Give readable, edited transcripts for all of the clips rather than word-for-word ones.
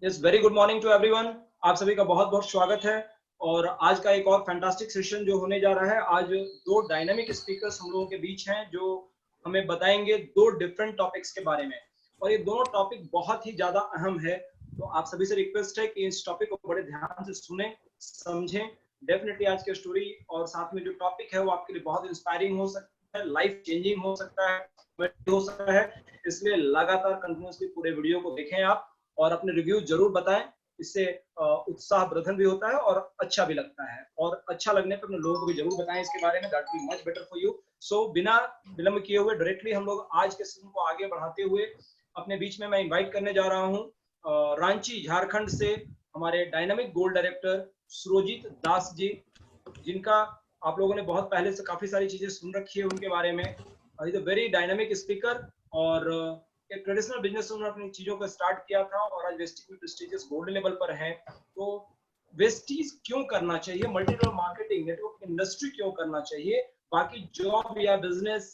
Yes, very good morning to everyone. आप सभी का बहुत बहुत स्वागत है। और आज का एक और फैंटास्टिक सेशन जो होने जा रहा है। आज दो डायनामिक स्पीकर्स हम लोगों के बीच हैं जो हमें बताएंगे दो डिफरेंट टॉपिक्स के बारे में, और ये दोनों टॉपिक बहुत ही ज्यादा अहम है। तो आप सभी से रिक्वेस्ट है कि इस टॉपिक को बड़े ध्यान से सुने, समझें। डेफिनेटली आज की स्टोरी और साथ में जो टॉपिक है वो आपके लिए बहुत इंस्पायरिंग हो सकता है, लाइफ चेंजिंग हो सकता है, हो सकता है। इसलिए लगातार कंटिन्यूसली पूरे वीडियो को देखें आप, और अपने रिव्यू जरूर बताएं। इससे उत्साह वर्धन भी होता है और अच्छा भी लगता है, और अच्छा लगने पर अपने लोगों को भी जरूर बताएं इसके बारे में। That will much better for you. So बिना विलंब किए हुए डायरेक्टली हम लोग आज के सेशन को आगे बढ़ाते हुए अपने बीच में मैं इनवाइट करने जा रहा हूँ रांची झारखंड से हमारे dynamic gold director Surjit Das ji, जिनका आप लोगों ने बहुत पहले से काफी सारी चीजें सुन रखी है उनके बारे में। Is a very dynamic speaker, और एक ट्रेडिशनल बिजनेस उन्होंने अपनी चीजों को स्टार्ट किया था और आज वेस्टीज में प्रेस्टिजियस गोल्ड लेवल पर है। तो वेस्टीज क्यों करना चाहिए, multi level marketing network industry क्यों करना चाहिए, बाकी जॉब या बिजनेस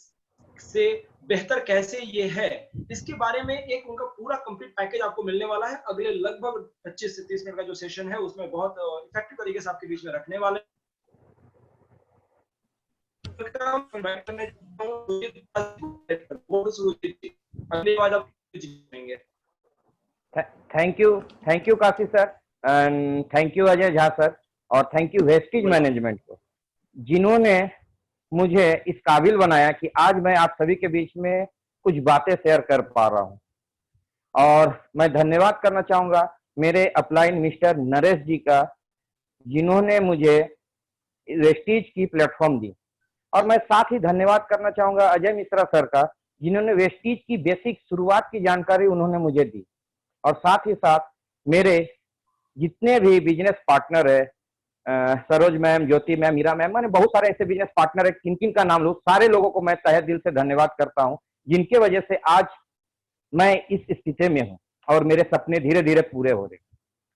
से बेहतर कैसे ये है, इसके बारे में एक उनका पूरा कंप्लीट पैकेज आपको मिलने वाला है अगले लगभग 25 से 30 मिनट का जो सेशन है उसमें बहुत इफेक्टिव तरीके से आपके बीच में रखने वाले। Thank you Kashi sir, and thank you Ajay Jha sir, और थैंक यू वेस्टीज मैनेजमेंट को, जिन्होंने मुझे इस काबिल बनाया कि आज मैं आप सभी के बीच में कुछ बातें शेयर कर पा रहा हूं। और मैं धन्यवाद करना चाहूंगा मेरे अपलाइन मिस्टर नरेश जी का, जिन्होंने मुझे वेस्टीज की प्लेटफॉर्म दी। और मैं साथ ही धन्यवाद करना चाहूंगा अजय मिश्रा सर का, जिन्होंने वेस्टीज की बेसिक शुरुआत की जानकारी उन्होंने मुझे दी। और साथ ही साथ मेरे जितने भी बिजनेस पार्टनर है, सरोज मैम, ज्योति मैम, मीरा मैम, मैंने बहुत सारे ऐसे बिजनेस पार्टनर है, किन किन का नाम लूं, सारे लोगों को मैं तहे दिल से धन्यवाद करता हूं, जिनके वजह से आज मैं इस स्थिति में हूं और मेरे सपने धीरे धीरे पूरे हो रहे।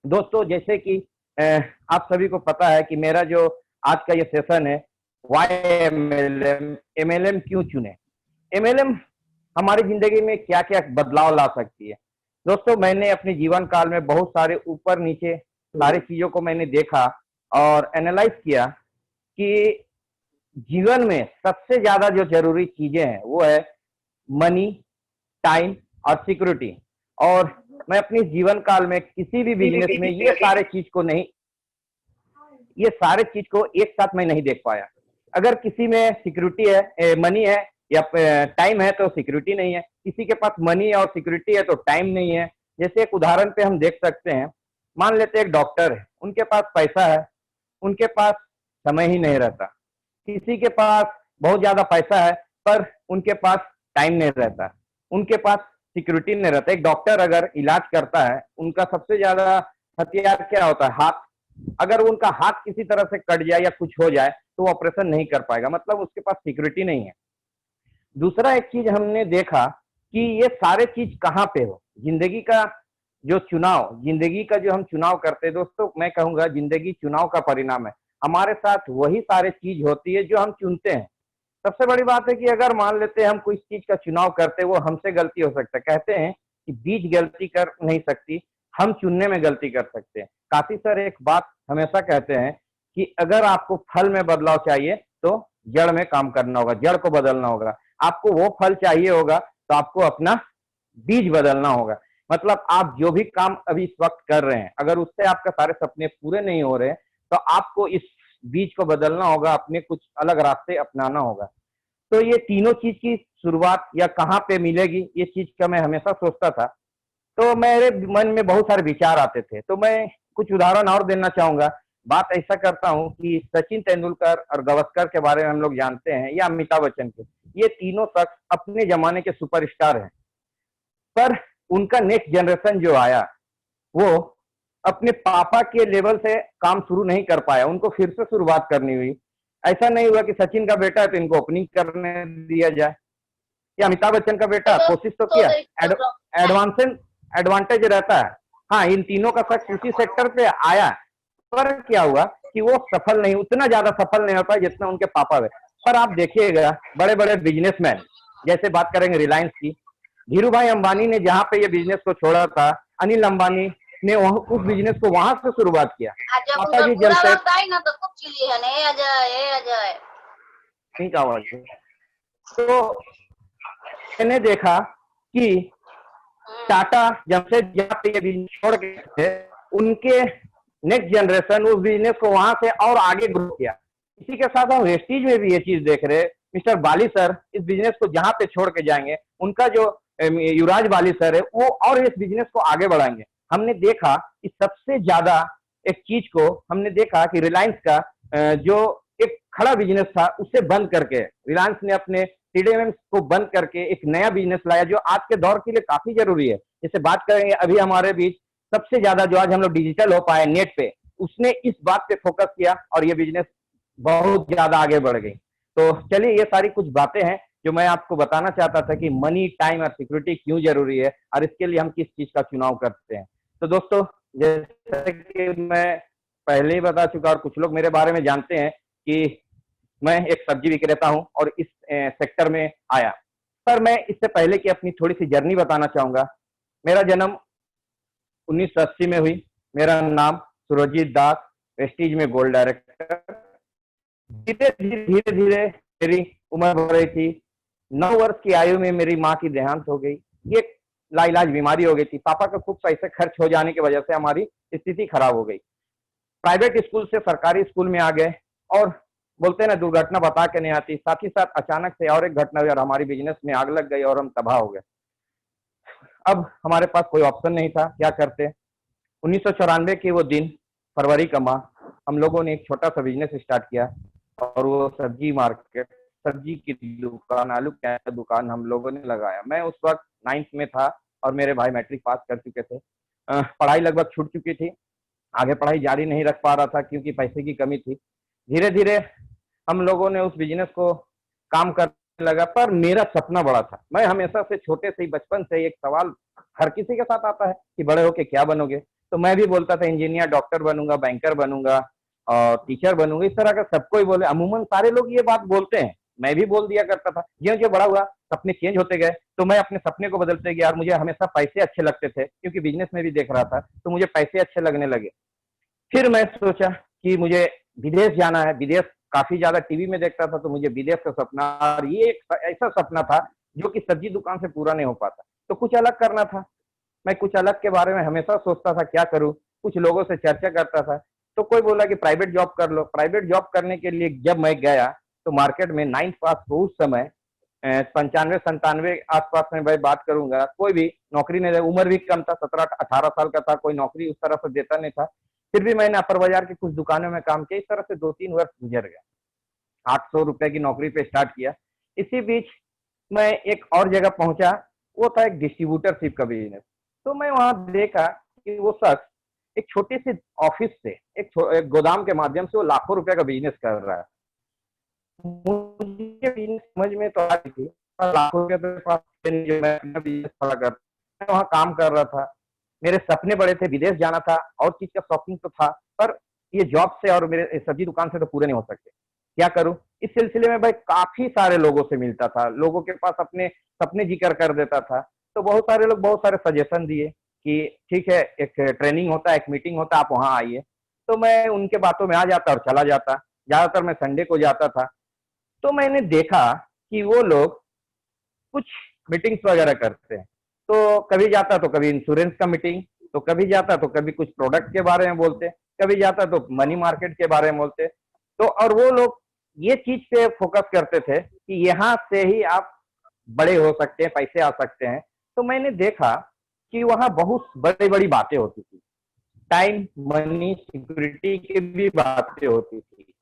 दोस्तों, जैसे कि आप सभी को पता है कि मेरा जो आज का ये सेशन है, वाई एमएलएम क्यों चुने, एमएलएम हमारी जिंदगी में क्या क्या बदलाव ला सकती है। दोस्तों, मैंने अपने जीवन काल में बहुत सारे ऊपर नीचे सारी चीजों को मैंने देखा और एनालाइज किया कि जीवन में सबसे ज्यादा जो जरूरी चीजें हैं वो है मनी, टाइम और सिक्योरिटी। और मैं अपने जीवन काल में किसी भी बिजनेस में ये सारे चीज को एक साथ मैं नहीं देख पाया। अगर किसी में सिक्योरिटी है, मनी है या टाइम है तो सिक्योरिटी नहीं है, किसी के पास मनी और सिक्योरिटी है तो टाइम नहीं है। जैसे एक उदाहरण पे हम देख सकते हैं, मान लेते हैं एक डॉक्टर है, उनके पास पैसा है, उनके पास समय ही नहीं रहता। किसी के पास बहुत ज्यादा पैसा है पर उनके पास टाइम नहीं रहता, उनके पास सिक्योरिटी नहीं रहता। एक डॉक्टर अगर इलाज करता है, उनका सबसे ज्यादा हथियार क्या होता है? हाथ। अगर उनका हाथ किसी तरह से कट जाए या कुछ हो जाए तो वो ऑपरेशन नहीं कर पाएगा, मतलब उसके पास सिक्योरिटी नहीं है। दूसरा एक चीज हमने देखा कि ये सारे चीज कहाँ पे हो, जिंदगी का जो चुनाव, जिंदगी का जो हम चुनाव करते हैं। दोस्तों, मैं कहूंगा जिंदगी चुनाव का परिणाम है। हमारे साथ वही सारे चीज होती है जो हम चुनते हैं। सबसे बड़ी बात है कि अगर मान लेते हैं हम कोई चीज का चुनाव करते हैं, वो हमसे गलती हो सकता है। कहते हैं कि बीज गलती कर नहीं सकती, हम चुनने में गलती कर सकते हैं। काशी सर एक बात हमेशा कहते हैं कि अगर आपको फल में बदलाव चाहिए तो जड़ में काम करना होगा, जड़ को बदलना होगा। आपको वो फल चाहिए होगा तो आपको अपना बीज बदलना होगा। मतलब आप जो भी काम अभी इस वक्त कर रहे हैं, अगर उससे आपका सारे सपने पूरे नहीं हो रहे तो आपको इस बीज को बदलना होगा, अपने कुछ अलग रास्ते अपनाना होगा। तो ये तीनों चीज की शुरुआत या कहाँ पे मिलेगी, ये चीज का मैं हमेशा सोचता था। तो मेरे मन में बहुत सारे विचार आते थे। तो मैं कुछ उदाहरण और देना चाहूंगा। बात ऐसा करता हूं कि सचिन तेंदुलकर और गावस्कर के बारे में हम लोग जानते हैं, या अमिताभ बच्चन के, ये तीनों शख्स अपने जमाने के सुपरस्टार हैं। पर उनका नेक्स्ट जनरेशन जो आया वो अपने पापा के लेवल से काम शुरू नहीं कर पाया, उनको फिर से शुरुआत करनी हुई। ऐसा नहीं हुआ कि सचिन का बेटा है तो इनको ओपनिंग करने दिया जाए, या अमिताभ बच्चन का बेटा, कोशिश तो किया, एडवांटेज रहता है। हाँ, इन तीनों का शख्स उसी सेक्टर पे आया, पर क्या हुआ कि वो सफल नहीं, उतना ज्यादा सफल नहीं हो पाया जितना उनके पापा हुए। पर आप देखिएगा बड़े बड़े बिजनेसमैन, जैसे बात करेंगे रिलायंस की, धीरू भाई अंबानी ने जहां पे ये बिजनेस को छोड़ा था, अनिल अंबानी उसने उस बिजनेस को वहां से शुरुआत किया। जब पापा उनका जी पूरा जमशेद वक्त आई ना तो खूब चिल्ली है, ए अजय ए अजय। नहीं का आवाज है। तो मैंने देखा कि टाटा जमशेद जहाँ पे ये बिजनेस छोड़ के थे, उनके नेक्स्ट जनरेशन उस बिजनेस को वहां से और आगे ग्रो किया। इसी के साथ हम वेस्टीज में भी ये चीज देख रहे हैं। मिस्टर बाली सर इस बिजनेस को जहां पे छोड़ के जाएंगे, उनका जो युवराज बाली सर है वो और इस बिजनेस को आगे बढ़ाएंगे। हमने देखा कि सबसे ज्यादा एक चीज को हमने देखा कि रिलायंस का जो एक खड़ा बिजनेस था उसे बंद करके रिलायंस ने अपने सीडीएमएम को बंद करके एक नया बिजनेस लाया जो आज के दौर के लिए काफी जरूरी है। जैसे बात करेंगे अभी हमारे बीच सबसे ज्यादा जो आज हम लोग डिजिटल हो पाए नेट पे, उसने इस बात पे फोकस किया और ये बिजनेस बहुत ज्यादा आगे बढ़ गई। तो चलिए ये सारी कुछ बातें हैं जो मैं आपको बताना चाहता था कि मनी, टाइम और सिक्योरिटी क्यों जरूरी है और इसके लिए हम किस चीज का चुनाव करते हैं। तो दोस्तों, जैसे कि मैं पहले ही बता चुका और कुछ लोग मेरे बारे में जानते हैं कि मैं एक सब्जी विक्रेता हूं और इस सेक्टर में आया। पर मैं इससे पहले की अपनी थोड़ी सी जर्नी बताना चाहूंगा। मेरा जन्म 1980 में हुई। मेरा नाम सुरजीत दास, वेस्टीज में गोल्ड डायरेक्टर। धीरे धीरे मेरी उम्र बढ़ रही थी। 9 वर्ष की आयु में मेरी माँ की देहांत हो गई। ये लाइलाज बीमारी हो गई थी। पापा का खूब पैसे खर्च हो जाने की वजह से हमारी स्थिति खराब हो गई। प्राइवेट स्कूल से सरकारी स्कूल में आ गए और बोलते हैं ना, दुर्घटना बता के नहीं आती। साथ ही साथ अचानक से और एक घटना हुई और हमारी बिजनेस में आग लग गई और हम तबाह हो गए। अब हमारे पास कोई ऑप्शन नहीं था, क्या करते। 1994 के वो दिन, फरवरी का माह, हम लोगों ने एक छोटा सा बिजनेस स्टार्ट किया और वो सब्जी मार्केट, सब्जी की दुकान, आलू प्याज का दुकान हम लोगों ने लगाया। मैं उस वक्त 9th में था और मेरे भाई मैट्रिक पास कर चुके थे। पढ़ाई लगभग छूट चुकी थी, आगे पढ़ाई जारी नहीं रख पा रहा था क्योंकि पैसे की कमी थी। धीरे धीरे हम लोगों ने उस बिजनेस को काम करने लगा, पर मेरा सपना बड़ा था। मैं हमेशा से छोटे से ही, बचपन से एक सवाल हर किसी के साथ आता है कि बड़े होके क्या बनोगे। तो मैं भी बोलता था इंजीनियर, डॉक्टर बनूंगा, बैंकर बनूंगा और टीचर बनूंगा। इस तरह का सबको ही बोले, अमूमन सारे लोग ये बात बोलते हैं, मैं भी बोल दिया करता था। ज्यों ज्यों बड़ा हुआ सपने चेंज होते गए तो मैं अपने सपने को बदलते गया। और मुझे हमेशा पैसे अच्छे लगते थे क्योंकि बिजनेस में भी देख रहा था, तो मुझे पैसे अच्छे लगने लगे। फिर मैं सोचा कि मुझे विदेश जाना है। विदेश काफी ज्यादा टीवी में देखता था, तो मुझे विदेश का सपना, और ये एक ऐसा सपना था जो कि सब्जी दुकान से पूरा नहीं हो पाता, तो कुछ अलग करना था। मैं कुछ अलग के बारे में हमेशा सोचता था, क्या करूं। कुछ लोगों से चर्चा करता था, तो कोई बोला कि प्राइवेट जॉब कर लो। प्राइवेट जॉब करने के लिए जब मैं गया तो मार्केट में 9th पास को उस समय 95-97 आसपास में भाई बात करूंगा, कोई भी नौकरी नहीं, उम्र भी कम था, 17-18 साल का था, कोई नौकरी उस तरह से देता नहीं था। फिर भी मैंने अपर बाजार की कुछ दुकानों में काम किया। इस तरह से 2-3 वर्ष गुजर गए। 800 रुपए की नौकरी पे स्टार्ट किया। इसी बीच मैं एक और जगह पहुंचा, वो था एक डिस्ट्रीब्यूटरशिप का बिजनेस। तो मैं वहां देखा कि वो शख्स एक छोटी सी ऑफिस से एक गोदाम के माध्यम से वो लाखों रुपए का बिजनेस कर रहा है। मुझे बिजनेस समझ में तो आ रही थी, पर लाखों रुपए तो पास जो मैं अपना बिजनेस खड़ा कर, मैं वहाँ काम कर रहा था। मेरे सपने बड़े थे, विदेश जाना था और चीज का शौकीन तो था, पर ये जॉब से और मेरे सब्जी दुकान से तो पूरे नहीं हो सकते। क्या करूं। इस सिलसिले में भाई काफी सारे लोगों से मिलता था, लोगों के पास अपने सपने जिक्र कर देता था। तो बहुत सारे लोग बहुत सारे सजेशन दिए कि ठीक है, एक ट्रेनिंग होता है, एक मीटिंग होता है, आप वहां आइए। तो मैं उनके बातों में आ जाता और चला जाता। ज्यादातर मैं संडे को जाता था। तो मैंने देखा कि वो लोग कुछ मीटिंग्स वगैरह करते हैं। तो कभी जाता तो कभी इंश्योरेंस का मीटिंग, तो कभी जाता तो कभी कुछ प्रोडक्ट के बारे में बोलते, कभी जाता तो मनी मार्केट के बारे में बोलते। तो और वो लोग ये चीज पे फोकस करते थे कि यहाँ से ही आप बड़े हो सकते हैं, पैसे आ सकते हैं। तो मैंने देखा कि वहाँ बहुत बड़ी बड़ी बातें होती थी, टाइम, मनी, सिक्योरिटी की भी बातें होती थी,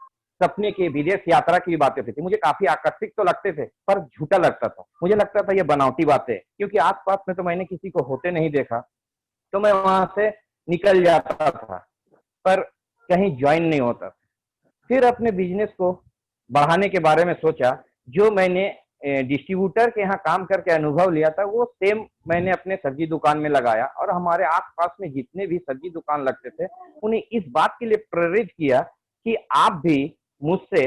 सपने की, विदेश यात्रा की भी बातें होती थी। मुझे काफी आकर्षित तो लगते थे, पर झूठा लगता था। मुझे लगता था ये बनावटी बातें, क्योंकि आसपास में तो मैंने किसी को होते नहीं देखा। तो मैं वहां से निकल जाता था, पर कहीं ज्वाइन नहीं होता। फिर अपने बिजनेस को बढ़ाने के बारे में सोचा। जो मैंने डिस्ट्रीब्यूटर के यहाँ काम करके अनुभव लिया था, वो सेम मैंने अपने सब्जी दुकान में लगाया। और हमारे आसपास में जितने भी सब्जी दुकान लगते थे, उन्हें इस बात के लिए प्रेरित किया कि आप भी मुझसे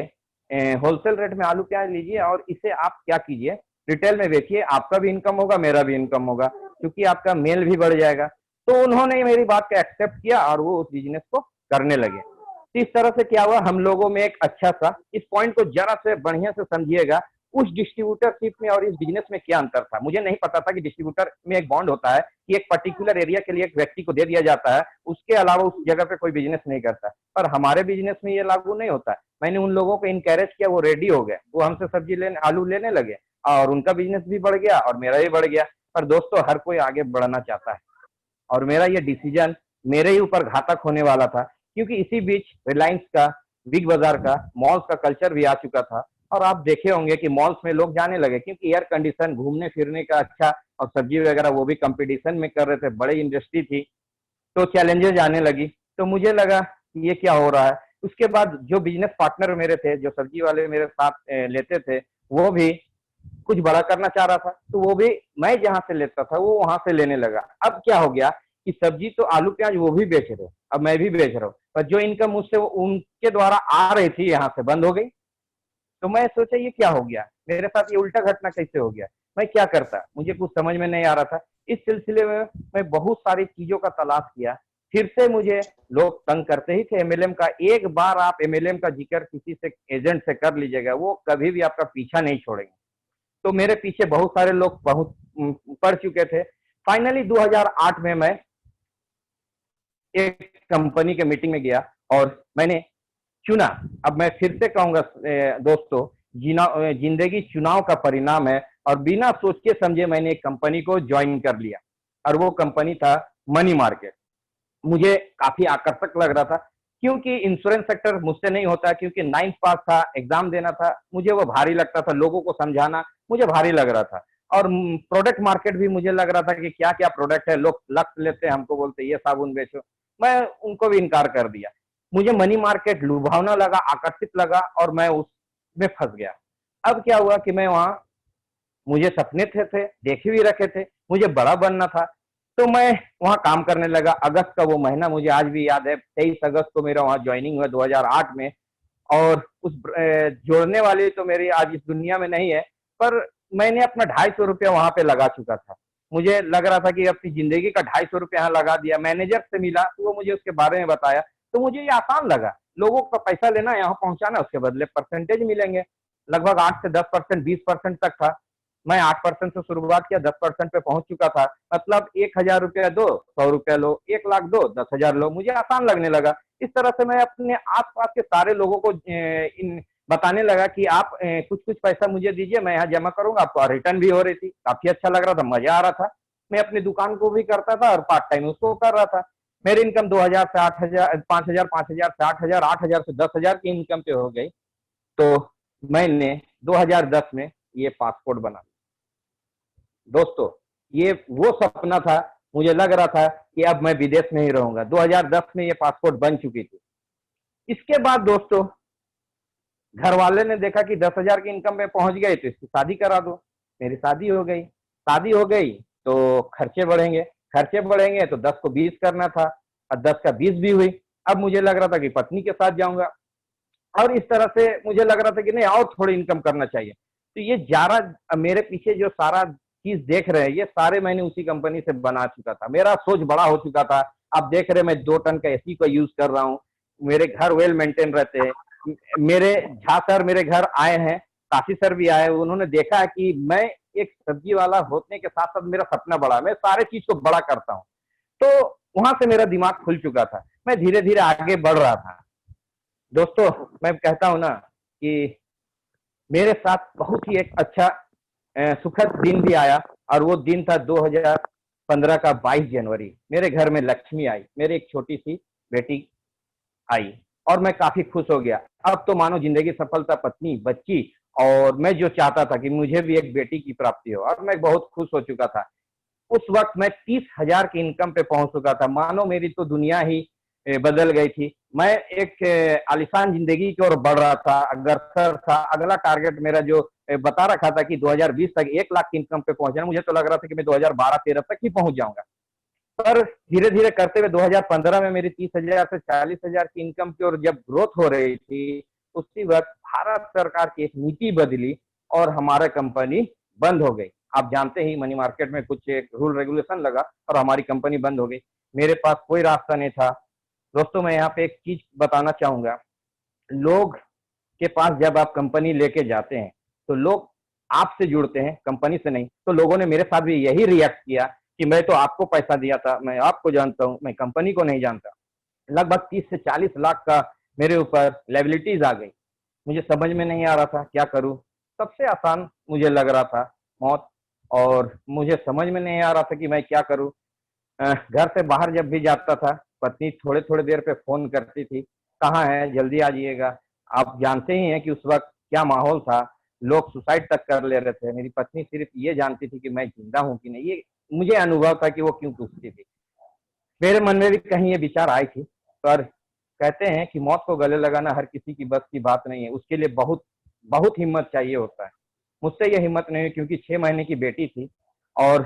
होलसेल रेट में आलू प्याज लीजिए और इसे आप क्या कीजिए, रिटेल में बेचिए। आपका भी इनकम होगा, मेरा भी इनकम होगा, क्योंकि आपका मेल भी बढ़ जाएगा। तो उन्होंने मेरी बात का एक्सेप्ट किया और वो उस बिजनेस को करने लगे। तो इस तरह से क्या हुआ, हम लोगों में एक अच्छा सा, इस पॉइंट को जरा से बढ़िया से समझिएगा, उस डिस्ट्रीब्यूटरशिप में और इस बिजनेस में क्या अंतर था। मुझे नहीं पता था कि डिस्ट्रीब्यूटर में एक बॉन्ड होता है कि एक पर्टिकुलर एरिया के लिए एक व्यक्ति को दे दिया जाता है, उसके अलावा उस जगह पे कोई बिजनेस नहीं करता। पर हमारे बिजनेस में ये लागू नहीं होता है। मैंने उन लोगों को इनकरेज किया, वो रेडी हो गए, वो हमसे सब्जी लेने, आलू लेने लगे और उनका बिजनेस भी बढ़ गया और मेरा भी बढ़ गया। पर दोस्तों, हर कोई आगे बढ़ना चाहता है और मेरा ये डिसीजन मेरे ही ऊपर घातक होने वाला था, क्योंकि इसी बीच रिलायंस का, बिग बाजार का, मॉल्स का कल्चर भी आ चुका था। और आप देखे होंगे कि मॉल्स में लोग जाने लगे क्योंकि एयर कंडीशन, घूमने फिरने का अच्छा, और सब्जी वगैरह वो भी कंपटीशन में कर रहे थे, बड़ी इंडस्ट्री थी, तो चैलेंजेस आने लगी। तो मुझे लगा कि ये क्या हो रहा है। उसके बाद जो बिजनेस पार्टनर मेरे थे, जो सब्जी वाले मेरे साथ लेते थे, वो भी कुछ बड़ा करना चाह रहा था, तो वो भी मैं जहां से लेता था वो वहां से लेने लगा। अब क्या हो गया कि सब्जी तो आलू प्याज वो भी बेच रहे, अब मैं भी बेच रहा हूँ, पर जो इनकम मुझसे उनके द्वारा आ रही थी यहाँ से बंद हो गई। तो मैं सोचा ये क्या हो गया, मेरे साथ ये उल्टा घटना कैसे हो गया, मैं क्या करता, मुझे कुछ समझ में नहीं आ रहा था। इस सिलसिले में मैं बहुत सारी चीजों का तलाश किया। फिर से मुझे लोग तंग करते ही थे एमएलएम का। एक बार आप एमएलएम का जिक्र किसी से, एजेंट से कर लीजिएगा, वो कभी भी आपका पीछा नहीं छोड़ेंगे। तो मेरे पीछे बहुत सारे लोग बहुत पड़ चुके थे। फाइनली 2008 में मैं एक कंपनी के मीटिंग में गया और मैंने चुना। अब मैं फिर से कहूंगा दोस्तों, जिंदगी चुनाव का परिणाम है, और बिना सोच के समझे मैंने एक कंपनी को ज्वाइन कर लिया और वो कंपनी था मनी मार्केट। मुझे काफी आकर्षक लग रहा था क्योंकि इंश्योरेंस सेक्टर मुझसे नहीं होता, क्योंकि 9th पास था, एग्जाम देना था, मुझे वो भारी लगता था, लोगों को समझाना मुझे भारी लग रहा था। और प्रोडक्ट मार्केट भी मुझे लग रहा था कि क्या क्या प्रोडक्ट है, लोग लक्ष्य लेते हैं, हमको बोलते ये साबुन बेचो, मैं उनको भी इनकार कर दिया। मुझे मनी मार्केट लुभावना लगा, आकर्षित लगा और मैं उसमें फंस गया। अब क्या हुआ कि मैं वहां, मुझे सपने थे, देखे भी रखे थे, मुझे बड़ा बनना था, तो मैं वहां काम करने लगा। अगस्त का वो महीना मुझे आज भी याद है, 23 अगस्त को मेरा वहां ज्वाइनिंग हुआ 2008 में। और उस जोड़ने वाली तो मेरी आज इस दुनिया में नहीं है, पर मैंने अपना 250 रुपया वहां पे लगा चुका था। मुझे लग रहा था कि अपनी जिंदगी का 250 रुपया यहाँ लगा दिया। मैनेजर से मिला तो वो मुझे उसके बारे में बताया, तो मुझे ये आसान लगा। लोगों का पैसा लेना, यहाँ पहुंचाना, उसके बदले परसेंटेज मिलेंगे। लगभग 8 से 10%, 20% तक था। मैं 8% से शुरुआत किया, 10% पे पहुंच चुका था। मतलब 1000 रुपया दो, 100 रुपया लो, 1 लाख दो, 10,000 लो, मुझे आसान लगने लगा। इस तरह से मैं अपने आसपास के सारे लोगों को बताने लगा कि आप कुछ कुछ पैसा मुझे दीजिए, मैं यहाँ जमा करूंगा, आपको रिटर्न भी हो रही थी। काफी अच्छा लग रहा था, मजा आ रहा था। मैं अपनी दुकान को भी करता था और पार्ट टाइम उसको कर रहा था। मेरी इनकम 2000 से 8000, 5000, 5000 से 8000, 8000 से 10,000 की इनकम पे हो गई। तो मैंने 2010 में ये पासपोर्ट बना। दोस्तों, ये वो सपना था, मुझे लग रहा था कि अब मैं विदेश में ही रहूंगा। 2010 में ये पासपोर्ट बन चुकी थी। इसके बाद दोस्तों, घर वाले ने देखा कि 10,000 की इनकम में पहुंच गए तो इसकी शादी करा दो। मेरी शादी हो गई। शादी हो गई तो खर्चे बढ़ेंगे, खर्चे बढ़ेंगे तो 10 को 20 करना था और 10 का 20 भी हुई। अब मुझे लग रहा था कि पत्नी के साथ जाऊंगा और इस तरह से मुझे लग रहा था कि नहीं, और थोड़ी इनकम करना चाहिए। तो ये जारा मेरे पीछे जो सारा चीज देख रहे हैं, ये सारे मैंने उसी कंपनी से बना चुका था। मेरा सोच बड़ा हो चुका था। आप देख रहे हैं, मैं 2 टन का एसी का यूज कर रहा हूँ। मेरे घर वेल मेंटेन रहते हैं। मेरे झा सर मेरे घर आए हैं, काशी सर भी आए, उन्होंने देखा कि मैं एक सब्जी वाला होने के साथ साथ मेरा सपना बड़ा, मैं सारे चीज को बड़ा करता हूँ। तो वहां से मेरा दिमाग खुल चुका था, मैं धीरे धीरे आगे बढ़ रहा था। दोस्तों, मैं कहता हूं ना कि मेरे साथ बहुत ही एक अच्छा सुखद दिन भी आया, और वो दिन था 2015 का 22 जनवरी। मेरे घर में लक्ष्मी आई, मेरी एक छोटी सी बेटी आई और मैं काफी खुश हो गया। अब तो मानो जिंदगी सफलता, पत्नी, बच्ची, और मैं जो चाहता था कि मुझे भी एक बेटी की प्राप्ति हो, और मैं बहुत खुश हो चुका था। उस वक्त मैं 30,000 की इनकम पे पहुंच चुका था। मानो मेरी तो दुनिया ही बदल गई थी। मैं एक आलिशान जिंदगी की ओर बढ़ रहा था, अग्रसर था। अगला टारगेट मेरा जो बता रखा था कि 2020 तक 1 लाख की इनकम पे पहुंचना, मुझे तो लग रहा था कि मैं 2012-13 तक ही पहुंच जाऊंगा। पर धीरे धीरे करते हुए 2015 में मेरी 30,000 से 40,000 की इनकम की ओर जब ग्रोथ हो रही थी, उसी वक्त भारत सरकार की एक नीति बदली और हमारा कंपनी बंद हो गई। आप जानते ही, मनी मार्केट में कुछ एक रूल रेगुलेशन लगा और हमारी कंपनी बंद हो गई। मेरे पास कोई रास्ता नहीं था। दोस्तों मैं यहाँ पे एक चीज बताना चाहूंगा, लोग के पास जब आप कंपनी लेके जाते हैं तो लोग आपसे जुड़ते हैं, कंपनी से नहीं। तो लोगों ने मेरे साथ भी यही रिएक्ट किया कि मैं तो आपको पैसा दिया था, मैं आपको जानता हूँ, मैं कंपनी को नहीं जानता। लगभग 30 से 40 लाख का मेरे ऊपर लायबिलिटीज आ गई। मुझे समझ में नहीं आ रहा था क्या करूं। सबसे आसान मुझे लग रहा था मौत, और मुझे समझ में नहीं आ रहा था कि मैं क्या करूं। घर से बाहर जब भी जाता था, पत्नी थोड़े थोड़े देर पे फोन करती थी, कहाँ है, जल्दी आ जाइएगा। आप जानते ही हैं कि उस वक्त क्या माहौल था, लोग सुसाइड तक कर ले रहे थे। मेरी पत्नी सिर्फ ये जानती थी कि मैं जिंदा हूं कि नहीं, ये मुझे अनुभव था कि वो क्यों पूछती थी। मेरे मन में भी कहीं ये विचार आई थी, पर कहते हैं कि मौत को गले लगाना हर किसी की बस की बात नहीं है, उसके लिए बहुत बहुत हिम्मत चाहिए होता है। मुझसे ये हिम्मत नहीं हुई, क्योंकि 6 महीने की बेटी थी और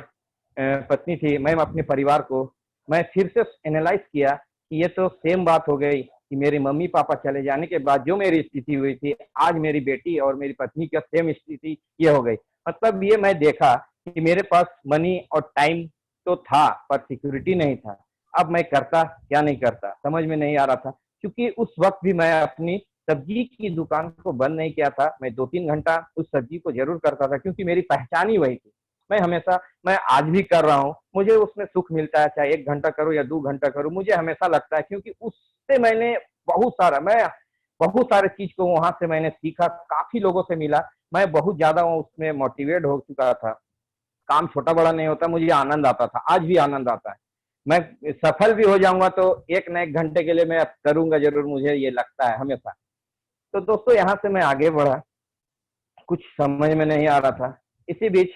पत्नी थी। मैं अपने परिवार को, मैं फिर से एनालाइज किया कि ये तो सेम बात हो गई कि मेरे मम्मी पापा चले जाने के बाद जो मेरी स्थिति हुई थी, आज मेरी बेटी और मेरी पत्नी का सेम स्थिति ये हो गई। मतलब ये मैं देखा कि मेरे पास मनी और टाइम तो था, पर सिक्योरिटी नहीं था। अब मैं करता क्या नहीं करता समझ में नहीं आ रहा था, क्योंकि उस वक्त भी मैं अपनी सब्जी की दुकान को बंद नहीं किया था। मैं 2-3 घंटा उस सब्जी को जरूर करता था, क्योंकि मेरी पहचान ही वही थी। मैं हमेशा, मैं आज भी कर रहा हूँ, मुझे उसमें सुख मिलता है, चाहे 1 घंटा करूँ या 2 घंटा करूँ, मुझे हमेशा लगता है, क्योंकि उससे मैंने बहुत सारे चीज को वहां से मैंने सीखा, काफी लोगों से मिला। मैं बहुत ज्यादा उसमें मोटिवेट हो चुका था। काम छोटा बड़ा नहीं होता, मुझे आनंद आता था, आज भी आनंद आता है। मैं सफल भी हो जाऊंगा तो एक न एक घंटे के लिए मैं करूंगा जरूर, मुझे ये लगता है हमेशा। तो दोस्तों यहाँ से मैं आगे बढ़ा, कुछ समझ में नहीं आ रहा था। इसी बीच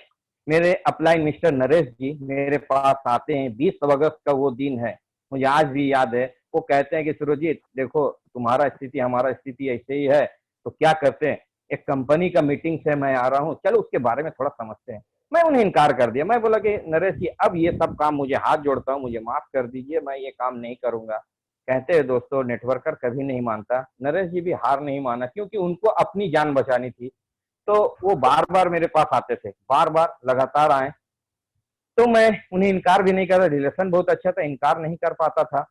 मेरे अपलाइन मिस्टर नरेश जी मेरे पास आते हैं। 20 अगस्त का वो दिन है, मुझे आज भी याद है। वो कहते हैं कि सुरजीत देखो, तुम्हारा स्थिति हमारा स्थिति ऐसे ही है, तो क्या करते हैं, एक कंपनी का मीटिंग से मैं आ रहा हूँ, चलो उसके बारे में थोड़ा समझते हैं। मैं उन्हें इनकार कर दिया। मैं बोला कि नरेश जी अब ये सब काम, मुझे हाथ जोड़ता हूँ, मुझे माफ कर दीजिए, मैं ये काम नहीं करूंगा। कहते हैं दोस्तों, नेटवर्कर कभी नहीं मानता। नरेश जी भी हार नहीं माना, क्योंकि उनको अपनी जान बचानी थी। तो वो बार बार मेरे पास आते थे, बार बार लगातार आए। तो मैं उन्हें इनकार भी नहीं कर रहा, रिलेशन बहुत अच्छा था, इनकार नहीं कर पाता था।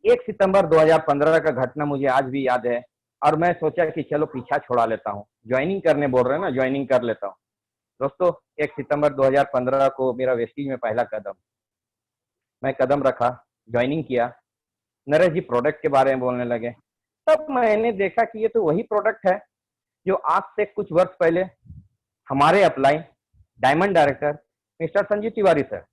1 सितंबर 2015 का घटना मुझे आज भी याद है, और मैं सोचा कि चलो पीछा छोड़ा लेता हूँ, ज्वाइनिंग करने बोल रहे हैं ना, ज्वाइनिंग कर लेता हूँ। दोस्तों 1 सितंबर 2015 को मेरा वेस्टीज में पहला कदम, मैं कदम रखा, ज्वाइनिंग किया। नरेश जी प्रोडक्ट के बारे में बोलने लगे। तब मैंने देखा कि ये तो वही प्रोडक्ट है जो आज से कुछ वर्ष पहले हमारे upline diamond director mister Sanjeev Tiwari sir,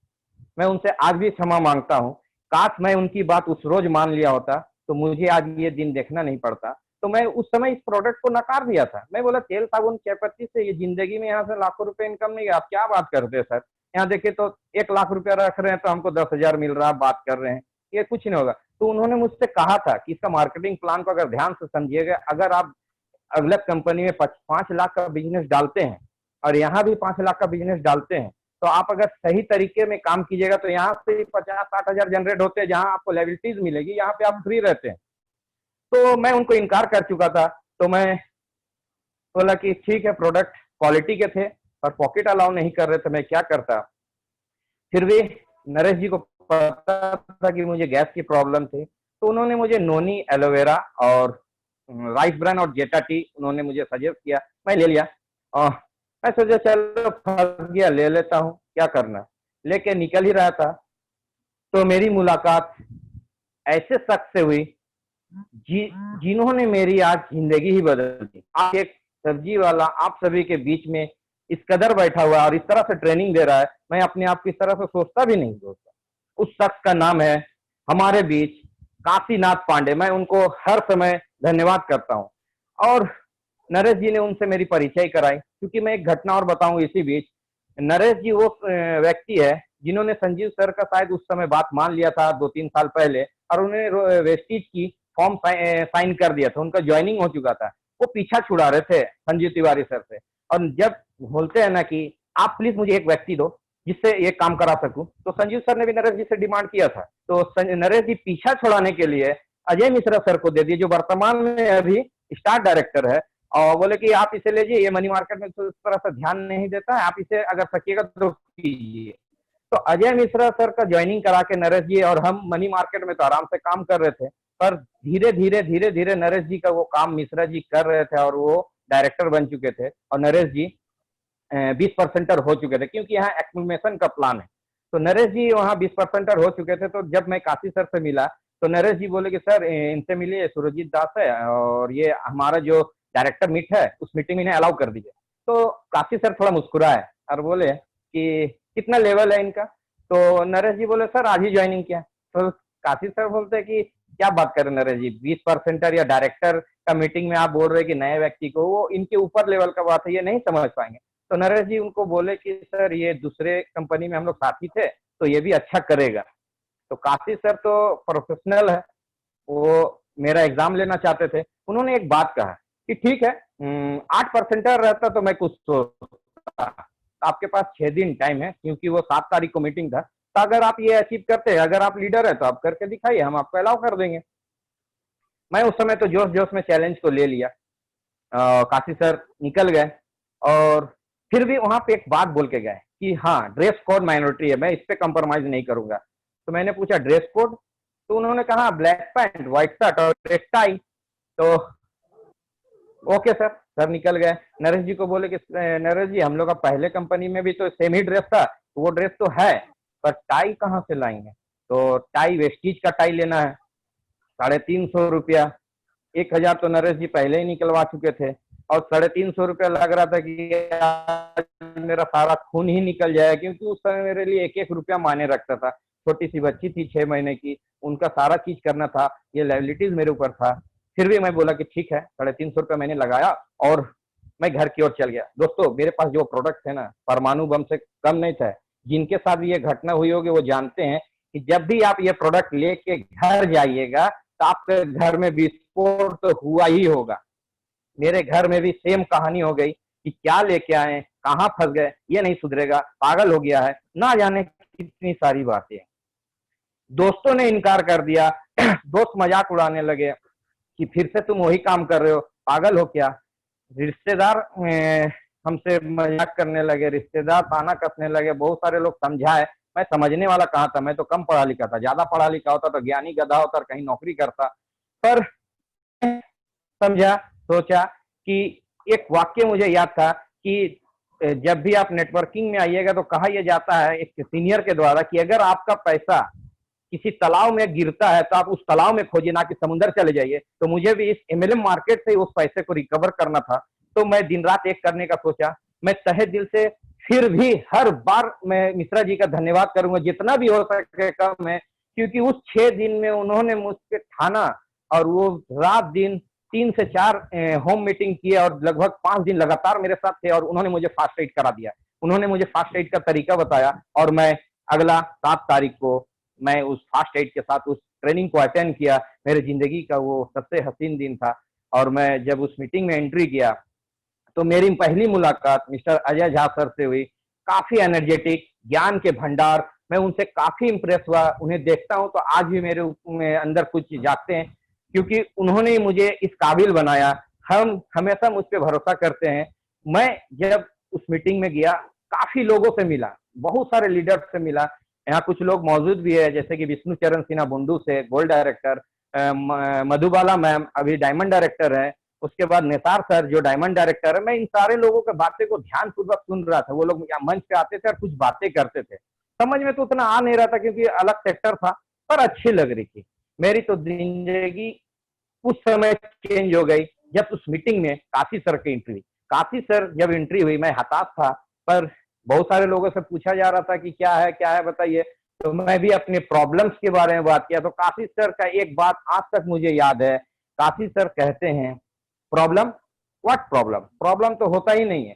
मैं उनसे आज भी क्षमा मांगता हूँ। काश मैं उनकी बात उस रोज मान लिया होता तो मुझे आज ये दिन देखना नहीं पड़ता। तो मैं उस समय इस प्रोडक्ट को नकार दिया था। मैं बोला तेल साबुन चाय पत्ती से ये जिंदगी में यहाँ से लाखों रुपए इनकम नहीं है, आप क्या बात करते हैं सर। यहाँ देखिए तो 1 लाख रुपया रख रहे हैं तो हमको 10,000 मिल रहा है, बात कर रहे हैं, ये कुछ नहीं होगा। तो उन्होंने मुझसे कहा था कि इसका मार्केटिंग प्लान को अगर ध्यान से समझिएगा, अगर आप अलग कंपनी में 5 लाख का बिजनेस डालते हैं और यहाँ भी 5 लाख का बिजनेस डालते हैं, तो आप अगर सही तरीके में काम कीजिएगा तो यहाँ से 50-60 हजार जनरेट होते हैं, जहां आपको लायबिलिटीज मिलेगी, यहाँ पे आप फ्री रहते हैं। तो मैं उनको इनकार कर चुका था। तो मैं बोला कि ठीक है, प्रोडक्ट क्वालिटी के थे और पॉकेट अलाउ नहीं कर रहे थे, मैं क्या करता। फिर भी नरेश जी को पता था कि मुझे गैस की प्रॉब्लम थी, तो उन्होंने मुझे नोनी, एलोवेरा और राइस ब्रान और जेटा टी उन्होंने मुझे सजेस्ट किया, मैं ले लिया। और मैं सोचा चलो फंस गया, ले लेता हूँ, क्या करना। लेके निकल ही रहा था तो मेरी मुलाकात ऐसे शख्स से हुई जिन्होंने मेरी आज जिंदगी ही बदल दी। आज एक सब्जी वाला आप सभी के बीच में इस कदर बैठा हुआ और इस तरह से ट्रेनिंग दे रहा है, मैं अपने आप को इस तरह से सोचता भी नहीं दोस्तों। उस शख्स का नाम है हमारे बीच काशीनाथ पांडे। मैं उनको हर समय धन्यवाद करता हूँ। और नरेश जी ने उनसे मेरी परिचय कराई, क्योंकि मैं एक घटना और बताऊं इसी बीच। नरेश जी वो व्यक्ति है जिन्होंने संजीव सर का शायद उस समय बात मान लिया था 2-3 साल पहले, और उन्हें वेस्टीज की फॉर्म साइन कर दिया था, उनका ज्वाइनिंग हो चुका था। वो पीछा छुड़ा रहे थे संजीव तिवारी सर से। और जब बोलते हैं ना कि आप प्लीज मुझे एक व्यक्ति दो जिससे ये काम करा सकूं, तो संजीव सर ने भी नरेश जी से डिमांड किया था। तो नरेश जी पीछा छुड़ाने के लिए अजय मिश्रा सर को दे दिए, जो वर्तमान में अभी स्टार डायरेक्टर है। और बोले कि आप इसे लीजिए, ये मनी मार्केट में तो इस तरह से ध्यान नहीं देता है, आप इसे अगर सकिएगा तो कीजिए। तो अजय मिश्रा सर का ज्वाइनिंग करा के नरेश जी और हम मनी मार्केट में तो आराम से काम कर रहे थे, पर धीरे धीरे नरेश जी का वो काम मिश्रा जी कर रहे थे और वो डायरेक्टर बन चुके थे और नरेश जी 20% हो चुके थे, क्योंकि यहाँ एक्सक्लेमेशन का प्लान है। तो नरेश जी वहाँ 20% हो चुके थे। तो जब मैं काशी सर से मिला तो नरेश जी बोले कि सर इनसे मिलिए, सुरजीत दास है और ये हमारा जो डायरेक्टर मीट है उस मीटिंग में इन्हें अलाउ कर दीजिए। तो काशी सर थोड़ा मुस्कुराए और बोले कि कितना लेवल है इनका। तो नरेश जी बोले सर आज ही ज्वाइनिंग किया। तो काशी सर बोलते कि क्या बात कर रहे नरेश जी, 20% या डायरेक्टर का मीटिंग में आप बोल रहे कि नए व्यक्ति को, वो इनके ऊपर लेवल का बात है, ये नहीं समझ पाएंगे। तो नरेश जी उनको बोले कि सर ये दूसरे कंपनी में हम लोग साथी थे तो ये भी अच्छा करेगा। तो काशी सर तो प्रोफेशनल है, वो मेरा एग्जाम लेना चाहते थे। उन्होंने एक बात कहा कि ठीक है 8% रहता तो मैं कुछ सोचता, आपके पास 6 दिन टाइम है, क्योंकि वो 7 तारीख को मीटिंग था। तो अगर आप ये अचीव करते हैं, अगर आप लीडर है तो आप करके दिखाइए, हम आपको अलाउ कर देंगे। मैं उस समय तो जोश जोश में चैलेंज को ले लिया। काशी सर निकल गए और फिर भी वहां पे एक बात बोल के गए कि हाँ ड्रेस कोड माइनॉरिटी है, मैं इस पे कंप्रोमाइज नहीं करूंगा। तो मैंने पूछा ड्रेस कोड, तो उन्होंने कहा ब्लैक पैंट, व्हाइट शर्ट और रेड टाई। तो ओके सर, सर निकल गए। नरेश जी को बोले कि नरेश जी हम लोग का पहले कंपनी में भी तो सेम ही ड्रेस था, तो वो ड्रेस तो है, पर टाई कहाँ से लाएंगे। तो टाई वेस्टीज का टाई लेना है, 350 रुपया। 1000 तो नरेश जी पहले ही निकलवा चुके थे और 350 रुपया लग रहा था कि मेरा सारा खून ही निकल जाए, क्योंकि उस समय मेरे लिए 1-1 रुपया मायने रखता था। छोटी सी बच्ची थी 6 महीने की, उनका सारा चीज करना था, ये लाइबिलिटीज मेरे ऊपर था। फिर भी मैं बोला कि ठीक है, 350 रुपया मैंने लगाया और मैं घर की ओर चल गया। दोस्तों मेरे पास जो प्रोडक्ट है ना, परमाणु बम से कम नहीं था। जिनके साथ भी ये घटना हुई होगी वो जानते हैं कि जब भी आप ये प्रोडक्ट लेके घर जाइएगा तो आपके घर में विस्फोट तो हुआ ही होगा। मेरे घर में भी सेम कहानी हो गई कि क्या लेके आए, कहाँ फंस गए, ये नहीं सुधरेगा, पागल हो गया है, ना जाने कितनी सारी बातें। दोस्तों ने इनकार कर दिया, दोस्त मजाक उड़ाने लगे कि फिर से तुम वही काम कर रहे हो, पागल हो क्या। रिश्तेदार हमसे मजाक करने लगे, रिश्तेदार ताना कसने लगे, बहुत सारे लोग समझाए। मैं समझने वाला कहाँ था, मैं तो कम पढ़ा लिखा था, ज्यादा पढ़ा लिखा होता तो ज्ञानी गधा होता और कहीं नौकरी करता। पर समझा, सोचा कि एक वाक्य मुझे याद था कि जब भी आप नेटवर्किंग में आइएगा तो कहा यह जाता है एक सीनियर के द्वारा कि अगर आपका पैसा किसी तालाब में गिरता है तो आप उस तालाब में खोजिए, ना कि समुद्र चले जाइए। तो मुझे भी इस एमएलएम मार्केट से उस पैसे को रिकवर करना था, तो मैं दिन रात एक करने का सोचा। मैं तहे दिल से फिर भी हर बार मैं मिश्रा जी का धन्यवाद करूंगा, जितना भी हो सके कम है, क्योंकि उस 6 दिन में उन्होंने मुझसे ठाना और वो रात दिन 3 से 4 होम मीटिंग किए और लगभग 5 दिन लगातार मेरे साथ थे और उन्होंने मुझे फास्ट एड करा दिया। उन्होंने मुझे फास्ट एड का तरीका बताया और मैं अगला 7 तारीख को मैं उस फास्ट एड के साथ उस ट्रेनिंग को अटेंड किया। मेरे जिंदगी का वो सबसे हसीन दिन था। और मैं जब उस मीटिंग में एंट्री किया तो मेरी पहली मुलाकात मिस्टर अजय झा सर से हुई। काफी एनर्जेटिक, ज्ञान के भंडार, मैं उनसे काफी इंप्रेस हुआ। उन्हें देखता हूं तो आज भी मेरे अंदर कुछ जागते हैं, क्योंकि उन्होंने ही मुझे इस काबिल बनाया। हम हमेशा मुझ पर भरोसा करते हैं। मैं जब उस मीटिंग में गया, काफी लोगों से मिला, बहुत सारे लीडर्स से मिला। यहाँ कुछ लोग मौजूद भी है, जैसे कि विष्णु चरण सिन्हा बुंडू से गोल्ड डायरेक्टर, मधुबाला मैम अभी डायमंड डायरेक्टर है, उसके बाद निसार सर जो डायमंड डायरेक्टर है। मैं इन सारे लोगों के बातें को ध्यान पूर्वक सुन रहा था। वो लोग मंच पे आते थे और कुछ बातें करते थे, समझ में तो उतना आ नहीं रहा था क्योंकि अलग सेक्टर था, पर अच्छी लग रही थी। मेरी तो जिंदगी उस समय चेंज हो गई जब उस मीटिंग में काशी सर की एंट्री। काशी सर जब एंट्री हुई, मैं हताश था, पर बहुत सारे लोगों से पूछा जा रहा था कि क्या है बताइए। तो मैं भी अपने प्रॉब्लम्स के बारे में बात किया। तो काशी सर का एक बात आज तक मुझे याद है। काशी सर कहते हैं, प्रॉब्लम व्हाट प्रॉब्लम, प्रॉब्लम तो होता ही नहीं है,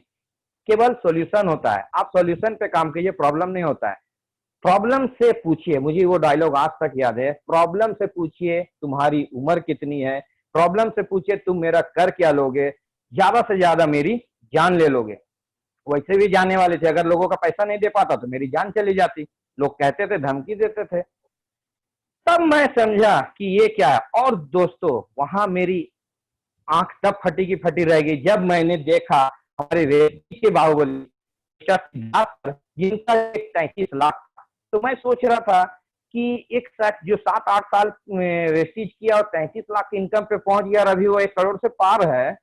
केवल सॉल्यूशन होता है। आप सॉल्यूशन पे काम कीजिए, प्रॉब्लम नहीं होता है। प्रॉब्लम से पूछिए, मुझे वो डायलॉग आज तक याद है। प्रॉब्लम से पूछिए तुम्हारी उम्र कितनी है, प्रॉब्लम से पूछिए तुम मेरा कर क्या लोगे, ज्यादा से ज्यादा मेरी जान ले लोगे। वैसे भी जाने वाले थे, अगर लोगों का पैसा नहीं दे पाता तो मेरी जान चली जाती। लोग कहते थे, धमकी देते थे। तब मैं समझा कि ये क्या है। और दोस्तों वहां मेरी आंख तब फटी की फटी रह गई जब मैंने देखा हमारे रेती के बाहुबली जिनका 33 लाख था, तो मैं सोच रहा था कि एक साथ जो 7-8 साल वेस्टीज किया और 33 लाख की इनकम पे पहुंच गया और अभी वो 1 करोड़ से पार है।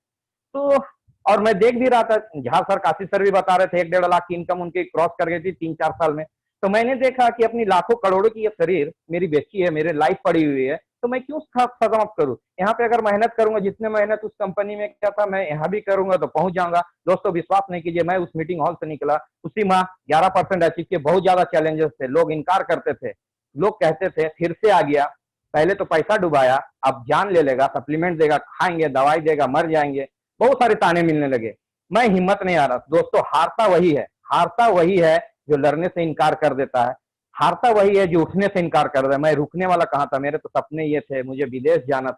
तो और मैं देख भी रहा था, झा सर, काशी सर भी बता रहे थे 1-1.5 लाख की इनकम उनकी क्रॉस कर गई थी 3-4 साल में। तो मैंने देखा कि अपनी लाखों करोड़ों की ये शरीर मेरी बेची है, मेरे लाइफ पड़ी हुई है, तो मैं क्यों खत्म अप करूं? यहाँ पे अगर मेहनत करूंगा, जितने मेहनत उस कंपनी में किया था मैं यहाँ भी करूंगा तो पहुंच जाऊंगा। दोस्तों विश्वास नहीं कीजिए, मैं उस मीटिंग हॉल से निकला उसी माह 11% अचीव किए। बहुत ज्यादा चैलेंजेस थे, लोग इनकार करते थे, लोग कहते थे फिर से आ गया, पहले तो पैसा डुबाया, अब जान ले लेगा, सप्लीमेंट देगा, खाएंगे, दवाई देगा, मर जाएंगे, बहुत सारे ताने मिलने लगे। मैं हिम्मत नहीं आ रहा। दोस्तों हारता वही है जो लड़ने से इनकार कर देता है, हारता वही है जो उठने से इनकार कर रहा है। मैं रुकने वाला कहाँ था, मेरे तो सपने ये थे, मुझे विदेश जाना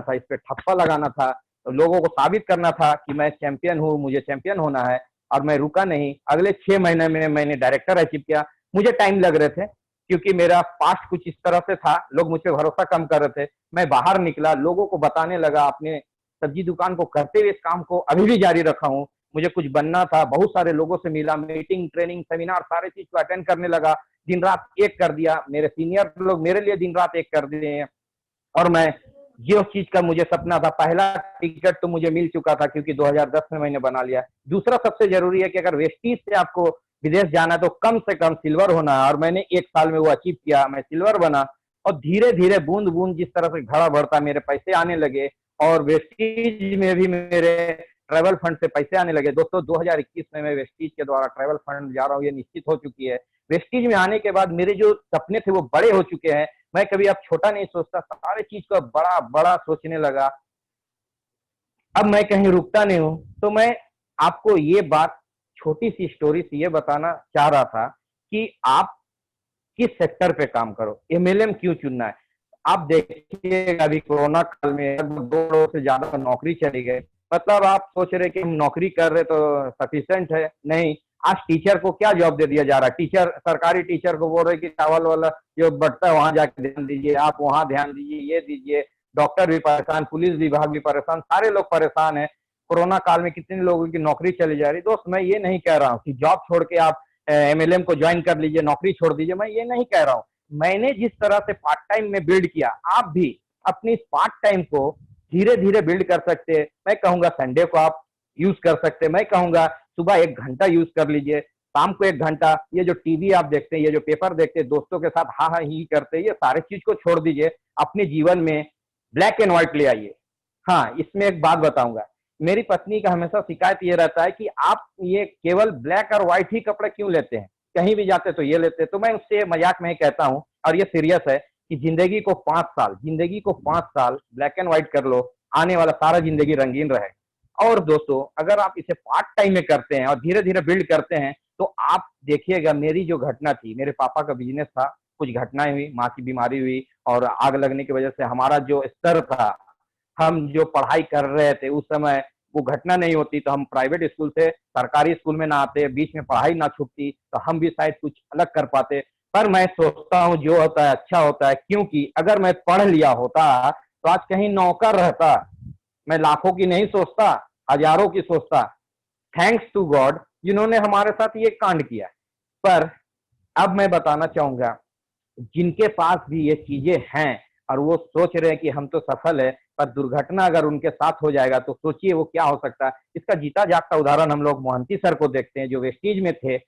था, इस पे ठप्पा लगाना था, तो लोगों को साबित करना था कि मैं चैंपियन हूँ, मुझे चैंपियन होना है। और मैं रुका नहीं। अगले 6 महीने में मैंने डायरेक्टर अचीव किया। मुझे टाइम लग रहे थे क्योंकि मेरा पास्ट कुछ इस तरह से था, लोग मुझ पर भरोसा कम कर रहे थे। मैं बाहर निकला, लोगों को बताने लगा, अपने सब्जी दुकान को करते हुए इस काम को अभी भी जारी रखा हूँ। मुझे कुछ बनना था, बहुत सारे लोगों से मिला, मीटिंग, ट्रेनिंग, सेमिनार, सारे चीज को अटेंड करने लगा, दिन रात एक कर दिया। मेरे सीनियर लोग मेरे लिए दिन रात एक कर दिए हैं। और मैं जो चीज का मुझे सपना था, पहला टिकट तो मुझे मिल चुका था क्योंकि 2010 में मैंने बना लिया। दूसरा सबसे जरूरी है कि अगर वेस्टीज से आपको विदेश जाना है तो कम से कम सिल्वर होना है, और मैंने 1 साल में वो अचीव किया, मैं सिल्वर बना। और धीरे धीरे बूंद बूंद जिस तरह से घड़ा बढ़ता, मेरे पैसे आने लगे, और वेस्टीज में भी मेरे ट्रैवल फंड से पैसे आने लगे। दोस्तों 2021 में मैं वेस्टीज के द्वारा ट्रैवल फंड जा रहा हूँ, ये निश्चित हो चुकी है। वेस्टीज में आने के बाद मेरे जो सपने थे वो बड़े हो चुके हैं। मैं कभी अब छोटा नहीं सोचता, सारे चीज को बड़ा बड़ा सोचने लगा। अब मैं कहीं रुकता नहीं हूं। तो मैं आपको ये बात छोटी सी स्टोरी से ये बताना चाह रहा था कि आप किस सेक्टर पे काम करो, एमएलएम क्यों चुनना है। आप देखिए अभी कोरोना काल में लगभग 2 करोड़ से ज्यादा नौकरी चली गई। मतलब आप सोच रहे कि हम नौकरी कर रहे तो सफिशिएंट है, नहीं। आज टीचर को क्या जॉब दे दिया जा रहा है? टीचर, सरकारी टीचर को बोल रहे कि चावल वाला जो बढ़ता है वहां जाके ध्यान दीजिए, आप वहां ध्यान दीजिए, ये दीजिए। डॉक्टर भी परेशान, पुलिस विभाग भी परेशान, सारे लोग परेशान है। कोरोना काल में कितने लोगों की नौकरी चली जा रही। दोस्त मैं ये नहीं कह रहा हूँ कि जॉब छोड़ के आप एमएलएम को ज्वाइन कर लीजिए, नौकरी छोड़ दीजिए, मैं ये नहीं कह रहा हूँ। मैंने जिस तरह से पार्ट टाइम में बिल्ड किया, आप भी अपनी पार्ट टाइम को धीरे धीरे बिल्ड कर सकते हैं। मैं कहूंगा संडे को आप यूज कर सकते हैं, मैं कहूंगा सुबह 1 घंटा यूज कर लीजिए, शाम को 1 घंटा। ये जो टीवी आप देखते हैं, ये जो पेपर देखते हैं, दोस्तों के साथ हा हा ही करते हैं, ये सारे चीज को छोड़ दीजिए, अपने जीवन में ब्लैक एंड व्हाइट ले आइए। हाँ, इसमें एक बात बताऊंगा, मेरी पत्नी का हमेशा शिकायत ये रहता है कि आप ये केवल ब्लैक और व्हाइट ही कपड़े क्यों लेते हैं, कहीं भी जाते तो ये लेते। तो मैं उससे मजाक में ही कहता हूँ, और ये सीरियस है, कि जिंदगी को 5 साल ब्लैक एंड व्हाइट कर लो, आने वाला सारा जिंदगी रंगीन रहे। और दोस्तों अगर आप इसे पार्ट टाइम में करते हैं और धीरे धीरे बिल्ड करते हैं, तो आप देखिएगा, मेरी जो घटना थी, मेरे पापा का बिजनेस था, कुछ घटनाएं हुई, माँ की बीमारी हुई, और आग लगने की वजह से हमारा जो स्तर था, हम जो पढ़ाई कर रहे थे उस समय, वो घटना नहीं होती तो हम प्राइवेट स्कूल से सरकारी स्कूल में ना आते, बीच में पढ़ाई ना छूटती, तो हम भी शायद कुछ अलग कर पाते। पर मैं सोचता हूँ जो होता है अच्छा होता है, क्योंकि अगर मैं पढ़ लिया होता तो आज कहीं नौकर रहता। मैं लाखों की नहीं सोचता, हजारों की सोचता। थैंक्स टू गॉड जिन्होंने हमारे साथ ये कांड किया। पर अब मैं बताना चाहूंगा, जिनके पास भी ये चीजें हैं और वो सोच रहे हैं कि हम तो सफल है, पर दुर्घटना अगर उनके साथ हो जाएगा तो सोचिए वो क्या हो सकता है। इसका जीता जागता उदाहरण हम लोग मोहंती सर को देखते हैं, जो वेस्टीज में थे।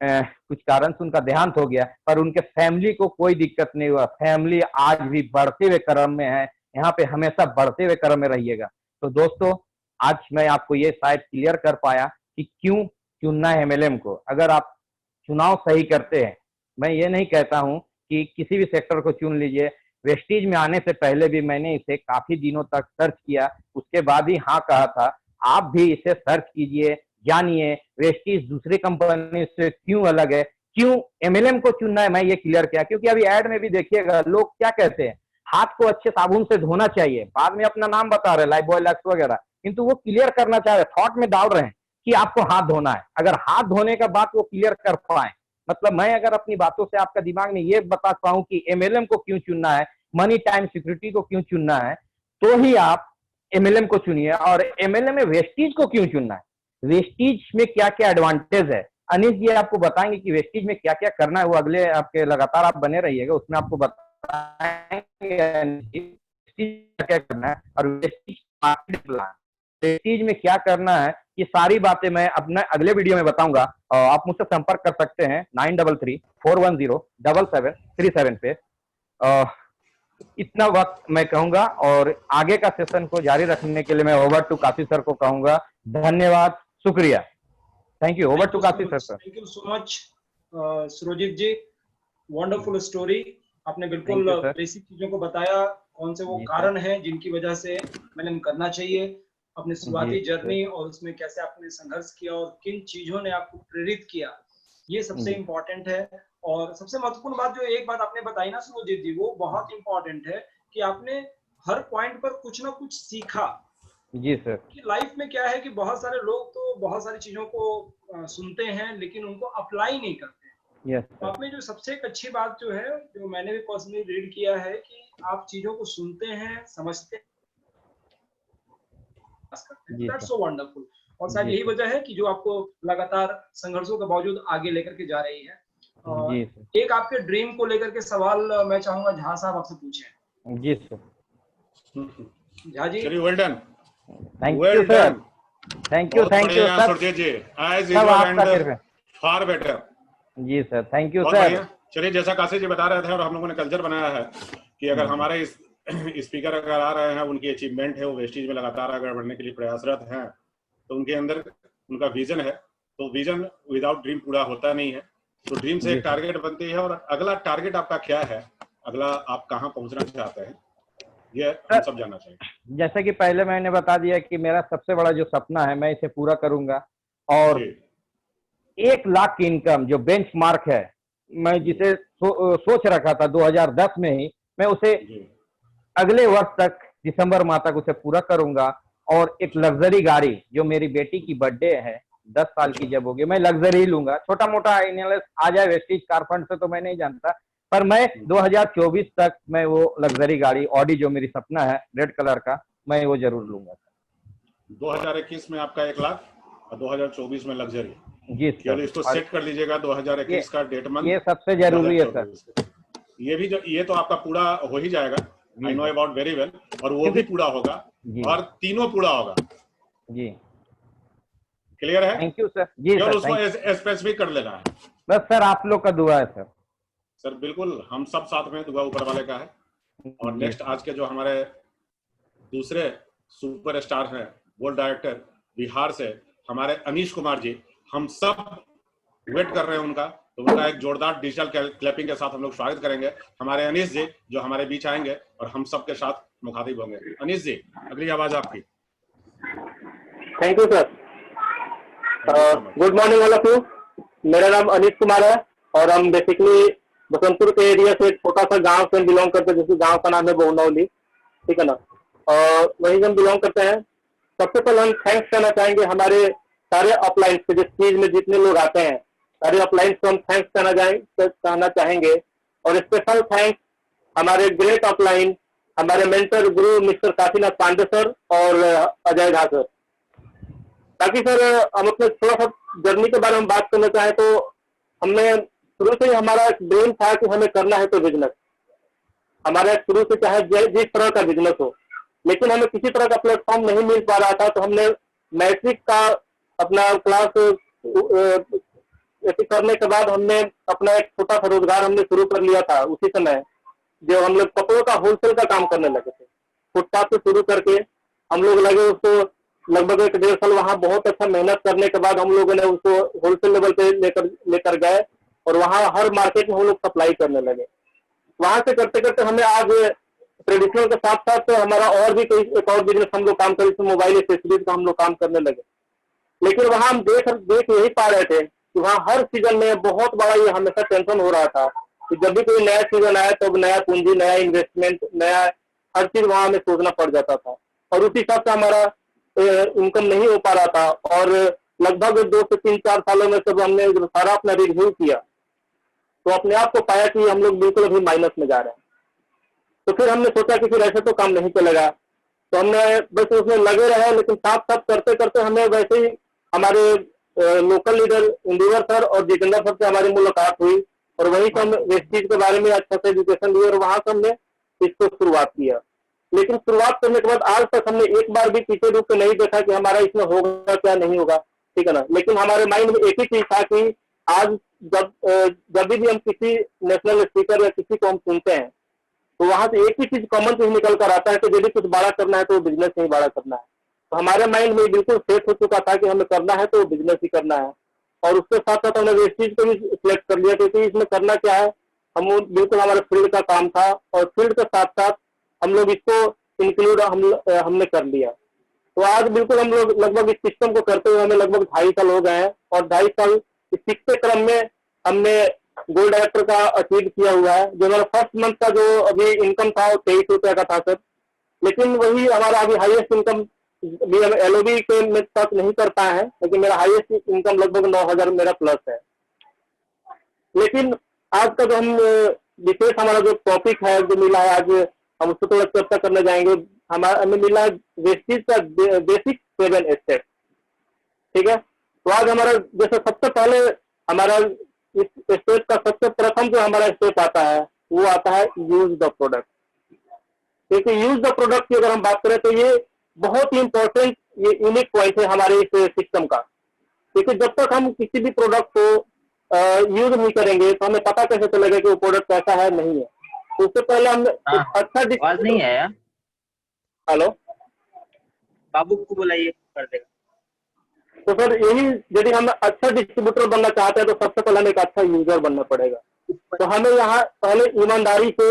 कुछ कारण से उनका देहांत हो गया, पर उनके फैमिली को कोई दिक्कत नहीं हुआ। फैमिली आज भी बढ़ते हुए क्रम में है, यहाँ पे हमेशा बढ़ते हुए क्रम में रहिएगा। तो दोस्तों आज मैं आपको ये शायद क्लियर कर पाया कि क्यों चुनना है एमएलएम को। अगर आप चुनाव सही करते हैं, मैं ये नहीं कहता हूं कि किसी भी सेक्टर को चुन लीजिए। वेस्टीज में आने से पहले भी मैंने इसे काफी दिनों तक सर्च किया, उसके बाद ही हाँ कहा था। आप भी इसे सर्च कीजिए, जानिए वेस्टीज दूसरी कंपनी से क्यों अलग है, क्यों एमएलएम को चुनना है। मैं ये क्लियर किया, क्योंकि अभी एड में भी देखिएगा लोग क्या कहते हैं, हाथ को अच्छे साबुन से धोना चाहिए, बाद में अपना नाम बता रहे लाइफबॉय लक्स वगैरह, किंतु वो क्लियर करना चाह रहे, थॉट में डाल रहे हैं कि आपको हाथ धोना है। अगर हाथ धोने का बात वो क्लियर कर पाए, मतलब मैं अगर अपनी बातों से आपका दिमाग में ये बता पाऊं कि एमएलएम को क्यों चुनना है, मनी टाइम सिक्योरिटी को क्यों चुनना है, तो ही आप एमएलएम को चुनिए। और एमएलएम में वेस्टीज को क्यों चुनना है, वेस्टीज में क्या क्या एडवांटेज है, अनिश जी आपको बताएंगे कि वेस्टीज में क्या क्या करना है, वो अगले आपके लगातार आप बने रहिएगा, उसमें आपको बताएंगे वेस्टीज क्या क्या करना है और वेस्टीज मार्केट प्लान, वेस्टीज में क्या करना है, ये सारी बातें मैं अपने अगले वीडियो में बताऊंगा। आप मुझसे संपर्क कर सकते हैं 9334107737 पे। इतना वक्त मैं कहूंगा और आगे का सेशन को जारी रखने के लिए मैं ओवर टू काशी सर को कहूंगा। धन्यवाद, शुक्रिया, thank you. Over to Kashi sir. Thank you so much Surjeet ji, wonderful story. आपने बिल्कुल बेसिक चीजों को बताया, कौन से वो कारण हैं जिनकी वजह से मैंने करना चाहिए, अपनी शुरुआती जर्नी और उसमें कैसे आपने संघर्ष किया और किन चीजों ने आपको प्रेरित किया, ये सबसे इम्पोर्टेंट है। और सबसे महत्वपूर्ण बात जो एक बात आपने बताई ना सुरजीत जी, वो बहुत इम्पोर्टेंट है कि आपने हर पॉइंट पर कुछ ना कुछ सीखा। जी सर। कि लाइफ में क्या है कि बहुत सारे लोग तो बहुत सारी चीजों को सुनते हैं लेकिन उनको अप्लाई नहीं करते। yes, तो आपने जो सबसे एक अच्छी बात जो है, जो मैंने भी पर्सनली रीड किया है, कि आप चीजों को सुनते हैं, समझते हैं, दैट्स सो वंडरफुल। और शायद यही वजह है कि जो आपको लगातार संघर्षों के बावजूद आगे लेकर के जा रही है। और एक आपके ड्रीम को लेकर के सवाल मैं चाहूंगा झा साहब आपसे पूछें। जी sir. Jha ji, well done, thank you sir, thank you sir. Surjit ji, as usual and far better. जी सर, थैंक यू सर। चलिए, जैसा काशी जी बता रहे थे और हम लोगों ने कल्चर बनाया है कि अगर हमारे इस स्पीकर अगर आ रहे हैं, उनकी अचीवमेंट है, वो वेस्टीज में लगातार आगे बढ़ने के लिए प्रयासरत हैं, तो उनके अंदर उनका विजन है। तो विजन विदाउट ड्रीम पूरा होता नहीं है। तो ड्रीम से एक टारगेट बनती है, और अगला टारगेट आपका क्या है, अगला आप कहाँ पहुंचना चाहते हैं, ये हम सब जानना चाहिए। जैसे कि पहले मैंने बता दिया कि मेरा सबसे बड़ा जो सपना है मैं इसे पूरा करूंगा, और 1 लाख की इनकम जो बेंचमार्क है, मैं जिसे सोच रखा था 2010 में ही, मैं उसे अगले वर्ष तक दिसंबर माह तक उसे पूरा करूंगा। और एक लग्जरी गाड़ी, जो मेरी बेटी की बर्थडे है 10 साल की जब होगी, मैं लग्जरी लूंगा। छोटा मोटा आ जाए वेस्टीज कार फंड से तो मैं नहीं जानता, पर मैं 2024 तक मैं वो लग्जरी गाड़ी ऑडी जो मेरी सपना है रेड कलर का, मैं वो जरूर लूंगा। 2021 में आपका 1 लाख और 2024 में लग्जरी। जी सर, इसको सेट कर लीजिएगा 2021 का डेट मंथ, ये सबसे जरूरी है सर। ये भी ये तो आपका पूरा हो ही जाएगा, I know about very well, और वो भी पूरा होगा, और तीनों पूरा होगा। जी, क्लियर है? Thank you sir. जी सर, उसको स्पेसिफिक कर लेना है बस सर, आप लोग का दुआ है सर। सर बिल्कुल, हम सब साथ में, दुआ ऊपर वाले का है। और नेक्स्ट आज के जो हमारे दूसरे सुपर स्टार हैं, बोर्ड डायरेक्टर बिहार से हमारे अनीश कुमार जी, हम सब वेट कर रहे हैं उनका, तो उनका एक जोरदार डिजिटल क्लैपिंग के साथ हम लोग स्वागत करेंगे हमारे अनीश जी, जो हमारे बीच आएंगे और हम सब के साथ मुखातिब होंगे। अनीश जी, अगली आवाज आपकी। Thank you sir. Good morning all of you. मेरा नाम अनीश कुमार है और हम बेसिकली बसंतपुर के एरिया से एक छोटा सा गांव से बिलोंग करते हैं, जिस गांव का नाम है बहुनौली, ठीक है ना, और वहीं से हम बिलोंग करते हैं। सबसे पहले हम थैंक्स करना चाहेंगे हमारे सारे अपलाइंस के, जिस चीज में जितने लोग आते हैं सारे अपलाइंस को हम थैंक्स कहना चाहेंगे। और स्पेशल थैंक्स हमारे ग्रेट अपलाइन, हमारे मेंटर गुरु मिस्टर काशीनाथ पांडे सर और अजय झा सर। ताकि सर हम अपने थोड़ा सा जर्नी के बारे में बात करना चाहें तो हमने शुरू से ही हमारा ड्रीम था कि हमें करना है तो बिजनेस। हमारा शुरू से चाहे जिस तरह का बिजनेस हो, लेकिन हमें किसी तरह का प्लेटफॉर्म नहीं मिल पा रहा था, तो हमने मैट्रिक का अपना क्लास करने के बाद हमने अपना एक छोटा सा रोजगार हमने शुरू कर लिया था। उसी समय जो हम लोग कपड़ों का होलसेल का काम करने लगे थे, फुटपाथ से शुरू करके हम लोग लगे उसको लगभग 1.5 साल वहाँ बहुत अच्छा मेहनत करने के बाद हम लोगों ने उसको होलसेल लेवल पे लेकर गए और वहाँ हर मार्केट में हम लोग सप्लाई करने लगे। वहां से करते करते हमें आज ट्रेडिशनल के साथ साथ हमारा और भी कोई एक और बिजनेस हम लोग काम कर, इसमें मोबाइल एक्सेसरीज का हम लोग काम करने लगे। लेकिन वहां हम देख यही पा रहे थे कि वहाँ हर सीजन में बहुत बड़ा ये हमेशा टेंशन हो रहा था कि जब भी कोई नया सीजन आया तो नया पूंजी, नया इन्वेस्टमेंट, नया हर चीज वहां हमें सोचना पड़ जाता था, और उसी हिसाब से हमारा इनकम नहीं हो पा रहा था। और लगभग 2 से 3-4 सालों में जब हमने सारा अपना रिव्यू किया तो अपने आप को पाया कि हम लोग बिल्कुल अभी माइनस में जा रहे हैं। तो फिर हमने सोचा कि फिर ऐसे तो काम नहीं चलेगा, तो हमने बस उसमें लगे रहे, लेकिन साथ साथ करते करते हमें वैसे ही हमारे लोकल लीडर इंदिवर सर और जितेंद्र सर से हमारी मुलाकात हुई और वहीं से हम वेस्टेज के बारे में अच्छा से एजुकेशन लिए और वहां से हमने इसको शुरुआत किया। लेकिन शुरुआत करने के बाद आज तक हमने एक बार भी पीछे रुक के नहीं देखा कि हमारा इसमें होगा क्या नहीं होगा, ठीक है ना। लेकिन हमारे माइंड में एक ही चीज था कि आज जब भी हम किसी नेशनल स्पीकर या किसी को हम सुनते हैं तो वहां से एक ही चीज कॉमन चीज निकल कर आता है कि यदि कुछ बड़ा करना है तो बिजनेस नहीं बड़ा करना है। तो हमारे माइंड में बिल्कुल सेट हो चुका था कि हमें करना है तो बिजनेस ही करना है। और उसके साथ साथ हमने वेस्टेज को भी सिलेक्ट कर लिया क्योंकि इसमें करना क्या है, हम बिल्कुल हमारे फील्ड का काम था और फील्ड के साथ साथ हम लोग इसको इंक्लूड हमने कर लिया। तो आज बिल्कुल हम लोग लगभग इस सिस्टम को करते हुए हमें लगभग 2.5 साल हो गए हैं और 2.5 साल इस सीखते क्रम में हमने गोल्ड डायरेक्टर का अचीव किया हुआ है। जो हमारा फर्स्ट मंथ का जो अभी इनकम था वो 23 रुपया का था सर, लेकिन वही हमारा अभी हाईएस्ट इनकम भी हम एलओबी के में तक नहीं कर पाए हैं, लेकिन मेरा हाईएस्ट इनकम लगभग 9,000 मेरा प्लस है। लेकिन आज का जो हम विशेष हमारा जो टॉपिक है जो मिला है, आज हम उसको थोड़ा चर्चा करने जाएंगे। हमें मिला है वेस्टेज का बेसिक 7 स्टेप, ठीक है। तो आज हमारा जैसे सबसे पहले हमारा इस स्टेप का सबसे प्रथम जो हमारा स्टेप आता है वो आता है यूज द प्रोडक्ट। क्योंकि यूज द प्रोडक्ट की अगर हम बात करें तो ये बहुत ही इंपॉर्टेंट, ये यूनिक पॉइंट है हमारे इस सिस्टम का। क्योंकि जब तक हम किसी भी प्रोडक्ट को यूज नहीं करेंगे तो हमें पता कैसे चलेगा कि वो प्रोडक्ट कैसा है नहीं है। तो उससे पहले हम अच्छा आवाज नहीं है यार। हेलो बाबू को बुलाइए, कर देगा। तो सर यही, यदि हम अच्छा डिस्ट्रीब्यूटर बनना चाहते हैं तो सबसे पहले हमें एक अच्छा यूजर बनना पड़ेगा। तो हमें यहाँ पहले ईमानदारी से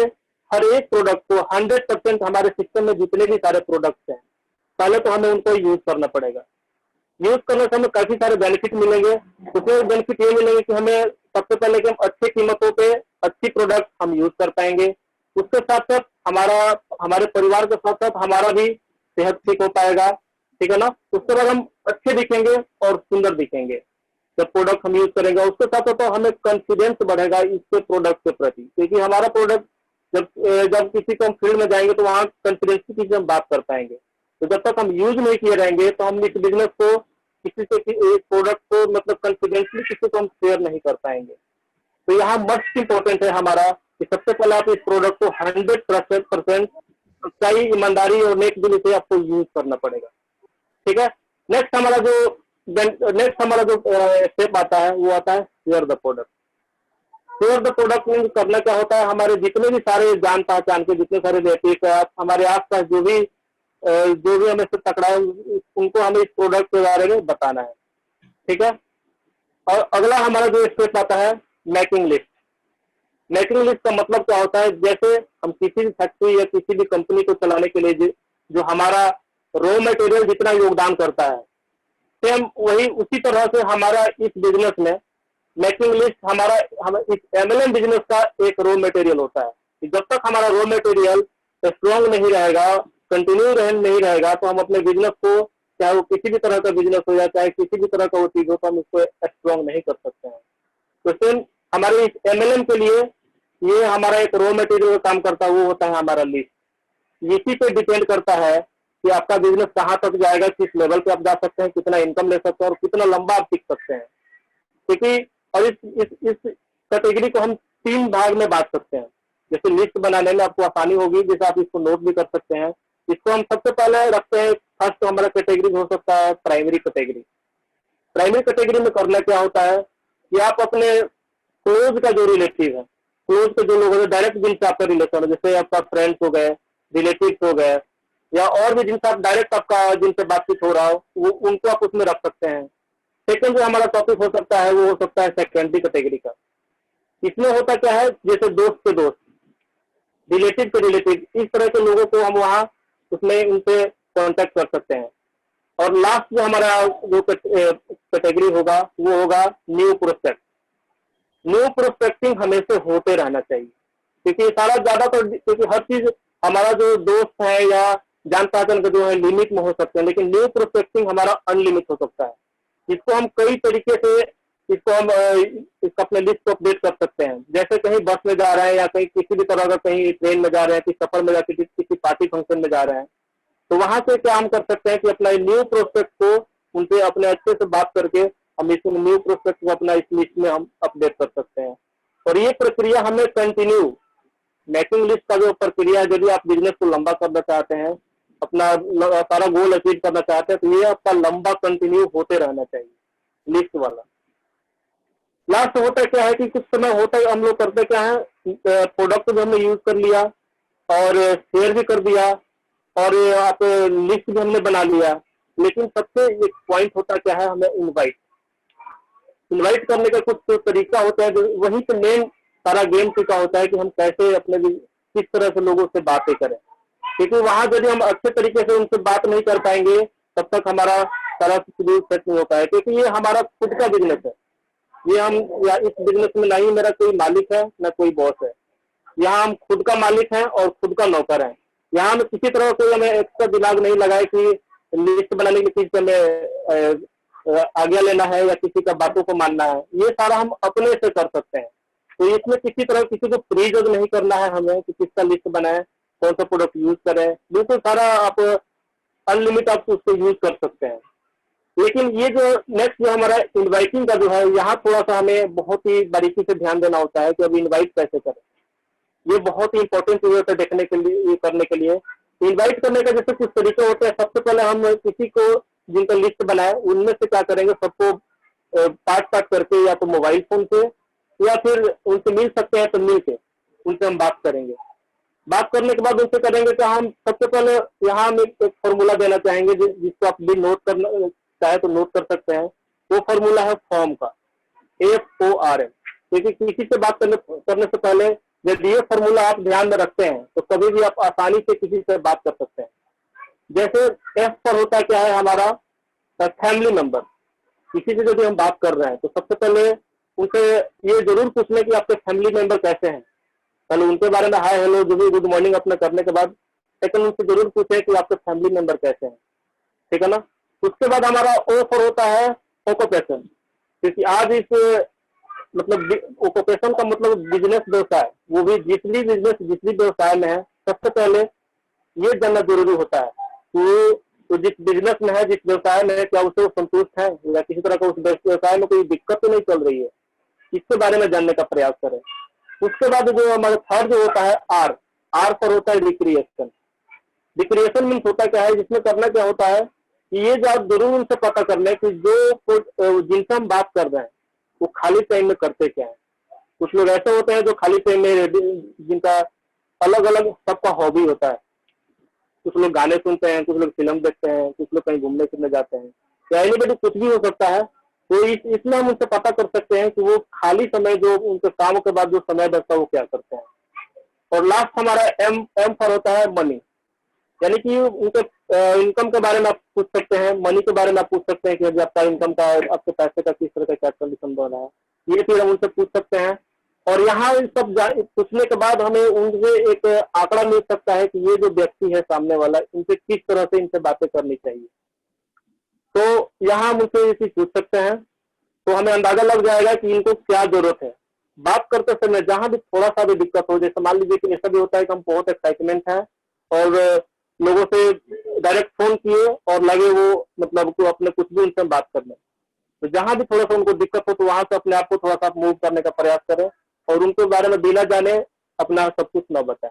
हर एक प्रोडक्ट को 100% हमारे सिस्टम में जितने भी सारे प्रोडक्ट्स हैं पहले तो हमें उनको यूज करना पड़ेगा। यूज करने से हमें काफी सारे बेनिफिट मिलेंगे। उसमें बेनिफिट ये मिलेंगे कि हमें सबसे पहले कि हम अच्छी कीमतों पे अच्छी प्रोडक्ट हम यूज कर पाएंगे। उसके साथ साथ हमारे परिवार के साथ साथ हमारा भी सेहत ठीक हो पाएगा, ठीक है ना। उसके बाद हम अच्छे दिखेंगे और सुंदर दिखेंगे जब प्रोडक्ट हम यूज करेंगे। उसके साथ साथ हमें कॉन्फिडेंस बढ़ेगा इसके प्रोडक्ट के प्रति, क्योंकि हमारा प्रोडक्ट जब किसी को हम फील्ड में जाएंगे तो वहाँ कॉन्फिडेंस की हम बात कर पाएंगे। तो जब तक हम यूज नहीं किए रहेंगे तो हम इस बिजनेस को किसी से प्रोडक्ट को मतलब कॉन्फिडेंसली किसी को हम शेयर नहीं कर पाएंगे। तो यहाँ मस्ट इम्पोर्टेंट है हमारा कि सबसे पहले आप इस प्रोडक्ट को 100% सच्चाई, ईमानदारी और नेक दिल से आपको यूज करना पड़ेगा, ठीक है। नेक्स्ट हमारा जो स्टेप आता है वो आता है share the product. Share the product mean करना क्या होता है, हमारे जितने भी सारे जान पहचान के जितने सारे रिलेटिव है, हमारे आसपास जो भी हमें से टकरा है उनको हमें इस प्रोडक्ट के बारे में बताना है, ठीक है। और अगला हमारा जो स्टेप आता है मेकिंग लिस्ट। मेकिंग लिस्ट का मतलब क्या होता है, जैसे हम किसी भी फैक्ट्री या किसी भी कंपनी को चलाने के लिए जो हमारा रॉ मटेरियल जितना योगदान करता है, सेम वही उसी तरह से हमारा इस बिजनेस में मेकिंग लिस्ट हम इस एमएलएम बिजनेस का एक रॉ मटेरियल होता है। जब तक हमारा रॉ मटेरियल स्ट्रॉन्ग नहीं रहेगा, कंटिन्यू नहीं रहेगा, तो हम अपने बिजनेस को, चाहे वो किसी भी तरह का बिजनेस हो या चाहे किसी भी तरह का वो चीज हो, तो हम इसको स्ट्रॉन्ग नहीं कर सकते हैं। तो सेम हमारे इस एमएलएम के लिए ये हमारा एक रॉ मटेरियल काम करता है, वो होता है हमारा लिस्ट। इसी पे डिपेंड करता है कि आपका बिजनेस कहाँ तक जाएगा, किस लेवल पे आप जा सकते हैं, कितना इनकम ले सकते हैं और कितना लंबा आप टिक सकते हैं। क्योंकि और इस कैटेगरी को हम 3 भाग में बांट सकते हैं। जैसे लिस्ट बनाने में आपको आसानी होगी, जैसे आप इसको नोट भी कर सकते हैं। इसको हम सबसे पहले रखते हैं, फर्स्ट हमारा कैटेगरी हो सकता है प्राइमरी कैटेगरी। प्राइमरी कैटेगरी में करना क्या होता है कि आप अपने क्लोज का जो रिलेटिव है, क्लोज के जो लोग हैं डायरेक्ट जिनसे आपका रिलेशन है, जैसे आपका फ्रेंड्स हो गए, रिलेटिव हो गए या और भी जिनसे आप डायरेक्ट आपका जिनसे बातचीत हो रहा हो, वो उनको आप उसमें रख सकते हैं। सेकंड जो हमारा टॉपिक हो सकता है वो हो सकता है सेकेंडरी कैटेगरी का। इसमें होता क्या है, जैसे दोस्त के दोस्त, रिलेटिव के रिलेटिव, इस तरह के लोगों को हम वहाँ उसमें उनसे कांटेक्ट कर सकते हैं। और लास्ट जो हमारा जो कैटेगरी होगा वो होगा न्यू प्रोस्पेक्ट। न्यू प्रोस्पेक्टिंग हमेशा होते रहना चाहिए, क्योंकि सारा ज्यादातर, क्योंकि हर चीज हमारा जो दोस्त है या जान पहचान का जो है लिमिट में हो सकते हैं, लेकिन न्यू प्रोस्पेक्टिंग हमारा अनलिमिट हो सकता है। इसको हम कई तरीके से इसको अपने लिस्ट को अपडेट कर सकते हैं। जैसे कहीं बस में जा रहे हैं या कहीं किसी भी तरह का कहीं ट्रेन में जा रहे हैं, किसी सफर में जाकर किसी पार्टी फंक्शन में जा रहे हैं, तो वहां से क्या हम कर सकते हैं कि अपना न्यू प्रोस्पेक्ट को उनसे अपने अच्छे से बात करके हम इसमें न्यू प्रोस्पेक्ट को अपना इस लिस्ट में हम अपडेट कर सकते हैं। और ये प्रक्रिया हमें कंटिन्यू, मैकिंग लिस्ट का जो प्रक्रिया है, यदि आप बिजनेस को लंबा करना चाहते हैं, अपना सारा गोल अचीव करना चाहते हैं, तो ये आपका लंबा कंटिन्यू होते रहना चाहिए लिस्ट वाला। लास्ट होता क्या है कि कुछ समय होता है हम लोग करते क्या है, प्रोडक्ट जो हमने यूज कर लिया और शेयर भी कर दिया और आप लिस्ट भी हमने बना लिया, लेकिन सबसे एक पॉइंट होता क्या है, हमें इनवाइट करने का कुछ तो तरीका होता है, जो वहीं पे मेन सारा गेम टिका होता है कि हम कैसे अपने किस तरह से लोगों से बातें करें। क्योंकि वहां यदि हम अच्छे तरीके से उनसे बात नहीं कर पाएंगे तब तक हमारा सारा शेड्यूल सेट नहीं हो पाएगा। क्योंकि ये हमारा खुद का बिजनेस है, ये हम या इस बिजनेस में ना ही मेरा कोई मालिक है ना कोई बॉस है, यहाँ हम खुद का मालिक हैं और खुद का नौकर हैं। यहाँ हम किसी तरह कोई हमें एक्स्ट्रा दिमाग नहीं लगाए कि लिस्ट बनाने की चीज से हमें आज्ञा लेना है या किसी का बातों को मानना है, ये सारा हम अपने से कर सकते हैं। तो इसमें किसी तरह किसी को फ्री जज नहीं करना है हमें कि किसका लिस्ट बनाए, कौन सा प्रोडक्ट यूज करें, बिल्कुल सारा आप अनलिमिटेड आप उसको यूज कर सकते हैं। लेकिन ये जो नेक्स्ट जो हमारा इनवाइटिंग का जो है, यहाँ थोड़ा सा हमें बहुत ही बारीकी से ध्यान देना होता है कि अब इनवाइट कैसे करें। ये बहुत ही इंपॉर्टेंट चीज होता है देखने के लिए, ये करने के लिए। इनवाइट करने का जैसे कुछ तरीके होते हैं। सबसे पहले हम किसी को जिनका लिस्ट बनाए उनमें से क्या करेंगे, सबको पार्ट पार्ट करके या तो मोबाइल फोन से या फिर उनसे मिल सकते हैं तो मिल के उनसे हम बात करेंगे। बात करने के बाद उनसे करेंगे तो हम सबसे पहले यहाँ हम एक फॉर्मूला देना चाहेंगे जिसको आप भी नोट करना चाहे तो नोट कर सकते हैं। वो फॉर्मूला है फॉर्म का, FORM। क्योंकि किसी से बात करने से पहले यदि ये फॉर्मूला आप ध्यान में रखते हैं तो कभी भी आप आसानी से किसी से बात कर सकते हैं। जैसे F पर होता है क्या है हमारा फैमिली मेंबर। किसी से यदि हम बात कर रहे हैं तो सबसे पहले उनसे ये जरूर पूछने कि आपके फैमिली मेंबर कैसे हैं। पहले उनके बारे में हाय हेलो जो भी गुड मॉर्निंग अपना करने के बाद सेकंड उनसे जरूर पूछे कि आपके फैमिली मेंबर कैसे हैं, ठीक है ना। उसके बाद हमारा O पर होता है ऑक्यूपेशन। क्योंकि आज इस मतलब ऑक्यूपेशन का मतलब बिजनेस व्यवसाय, वो भी जिस भी व्यवसाय में है, सबसे पहले ये जानना जरूरी होता है कि तो जिस बिजनेस में है, जिस व्यवसाय में है, क्या उसे संतुष्ट है या किसी तरह का उस व्यवसाय में कोई दिक्कत तो नहीं चल रही है, इसके बारे में जानने का प्रयास करें। उसके बाद जो हमारा थर्ड जो होता है R पर होता है रिक्रिएशन। रिक्रिएशन मीन्स होता क्या है, जिसमें करना क्या होता है कि ये जरूर उनसे पता कर ले कि जो जिनसे हम बात कर रहे हैं वो खाली टाइम में करते क्या है। कुछ लोग ऐसे होते हैं जो खाली टाइम में जिनका अलग अलग सबका हॉबी होता है। कुछ लोग गाने सुनते हैं, कुछ लोग फिल्म देखते हैं, कुछ लोग कहीं घूमने फिरने जाते हैं, या एनीबॉडी कुछ भी हो सकता है। तो इसमें हम उनसे पता कर सकते हैं कि वो खाली समय जो उनके कामों के बाद जो समय बचता है वो क्या करते हैं। और लास्ट हमारा M पर होता है मनी। यानी कि उनके इनकम के बारे में आप पूछ सकते हैं, मनी के बारे में आप पूछ सकते हैं कि आपका इनकम का, आपके पैसे का किस तरह का क्या कंडीशन बन रहा है, ये फिर हम उनसे पूछ सकते हैं। और यहाँ सब पूछने के बाद हमें उनसे एक आंकड़ा मिल सकता है कि ये जो व्यक्ति है सामने वाला, इनसे किस तरह से इनसे बातें करनी चाहिए। तो यहाँ हम उनसे ये चीज पूछ सकते हैं, तो हमें अंदाजा लग जाएगा कि इनको क्या जरूरत है। बात करते समय जहां भी थोड़ा सा भी दिक्कत हो, जैसे मान लीजिए कि ऐसा भी होता है कि हम बहुत एक्साइटमेंट है और लोगों से डायरेक्ट फोन किए और लगे वो मतलब को अपने कुछ भी उनसे बात करने, तो जहां भी थोड़ा सा उनको दिक्कत हो तो वहां से अपने आप को थोड़ा सा मूव करने का प्रयास करें और उनके बारे में बिना जाने अपना सब कुछ न बताएं।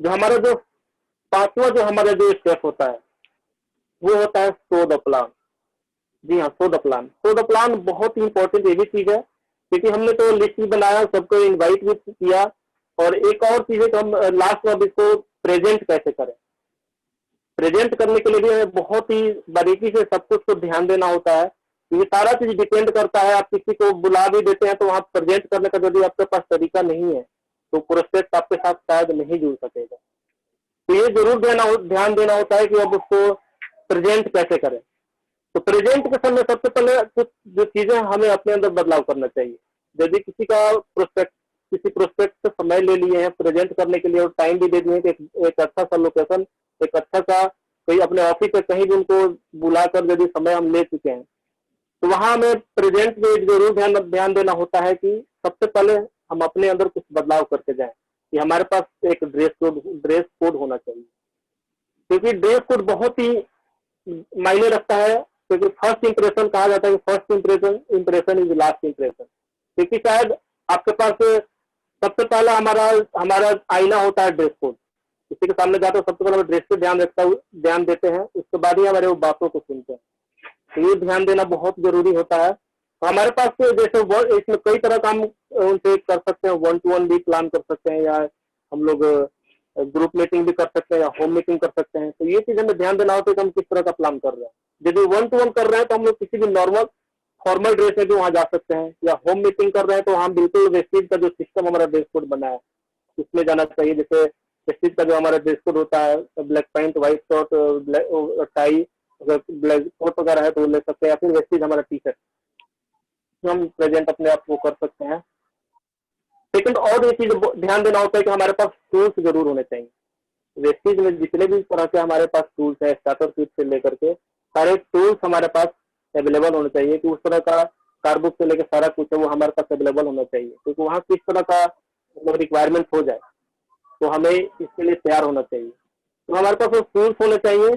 जो हमारा जो पांचवा जो हमारा जो स्टेप होता है वो होता है शो द प्लान। जी हाँ, show the plan. Show the plan बहुत ही इंपॉर्टेंट ये भी चीज है, क्योंकि हमने तो लिस्ट भी बनाया, सबको इनवाइट भी किया, और एक और चीज है कि हम लास्ट में इसको प्रेजेंट कैसे करें। प्रेजेंट करने के लिए भी हमें बहुत ही बारीकी से सब कुछ को ध्यान देना होता है। ये सारा चीज डिपेंड करता है, आप किसी को बुला भी देते हैं तो वहां प्रेजेंट करने का यदि आपके पास तरीका नहीं है तो प्रोस्पेक्ट आपके साथ शायद नहीं जुड़ सकेगा। तो ये जरूर ध्यान देना होता है कि अब उसको प्रेजेंट कैसे करें। तो प्रेजेंट के समय सबसे पहले कुछ जो चीजें हमें अपने अंदर बदलाव करना चाहिए। यदि किसी प्रोस्पेक्ट से समय ले लिए हैं प्रेजेंट करने के लिए और टाइम भी दे दिए कि एक अच्छा सा लोकेशन, एक अच्छा सा कोई अपने ऑफिस से कहीं भी उनको बुलाकर यदि समय हम ले चुके हैं, तो वहां हमें प्रेजेंट में जरूर ध्यान देना होता है कि सबसे पहले हम अपने अंदर कुछ बदलाव करके जाएं कि हमारे पास एक ड्रेस कोड होना चाहिए। क्योंकि ड्रेस कोड बहुत ही मायने रखता है क्योंकि फर्स्ट इंप्रेशन कहा जाता है कि first impression is last impression. क्योंकि शायद आपके पास सबसे पहला हमारा हमारा आईना होता है ड्रेस कोड। किसी के सामने जाते हो सबसे पहले ड्रेस पे ध्यान देते हैं, उसके बाद ही हमारे वो बातों को सुनते हैं। तो ये ध्यान देना बहुत जरूरी होता है। तो हमारे पास तो जैसे इसमें कई तरह का हम उनसे कर सकते हैं, 1-to-1 भी प्लान कर सकते हैं, या हम लोग ग्रुप मीटिंग भी कर सकते हैं, या होम मीटिंग कर सकते हैं। तो ये चीज हमें ध्यान देना होता है कि हम किस तरह का प्लान कर रहे हैं। यदि 1-to-1 कर रहे हैं तो हम लोग किसी भी नॉर्मल फॉर्मल ड्रेस में भी वहां जा सकते हैं, या होम मीटिंग कर रहे हैं तो हम बिल्कुल वेस्टेज का जो सिस्टम हमारा ड्रेस कोड बना है उसमें जाना चाहिए। जैसे वेस्टेज का जो हमारा ड्रेस कोड होता है, black pant, white shirt, tie, अगर ब्लैक कोट वगैरह है तो वो ले सकते हैं, या फिर वेस्टेज हमारा टी शर्ट, हम प्रेजेंट अपने आप को कर सकते हैं। सेकंड और ये चीज ध्यान देना होता है कि हमारे पास टूल्स जरूर होने चाहिए। वेस्टेज में जितने भी तरह के हमारे पास टूल्स है, स्टार्टर किट से लेकर के सारे टूल्स हमारे पास अवेलेबल होने चाहिए, कि उस तरह का कार्डबुक से लेकर सारा कुछ है वो हमारे पास अवेलेबल होना चाहिए। क्योंकि वहाँ किस तरह का मतलब रिक्वायरमेंट हो जाए तो हमें इसके लिए तैयार होना चाहिए। तो हमारे पास वो टूल्स होने चाहिए।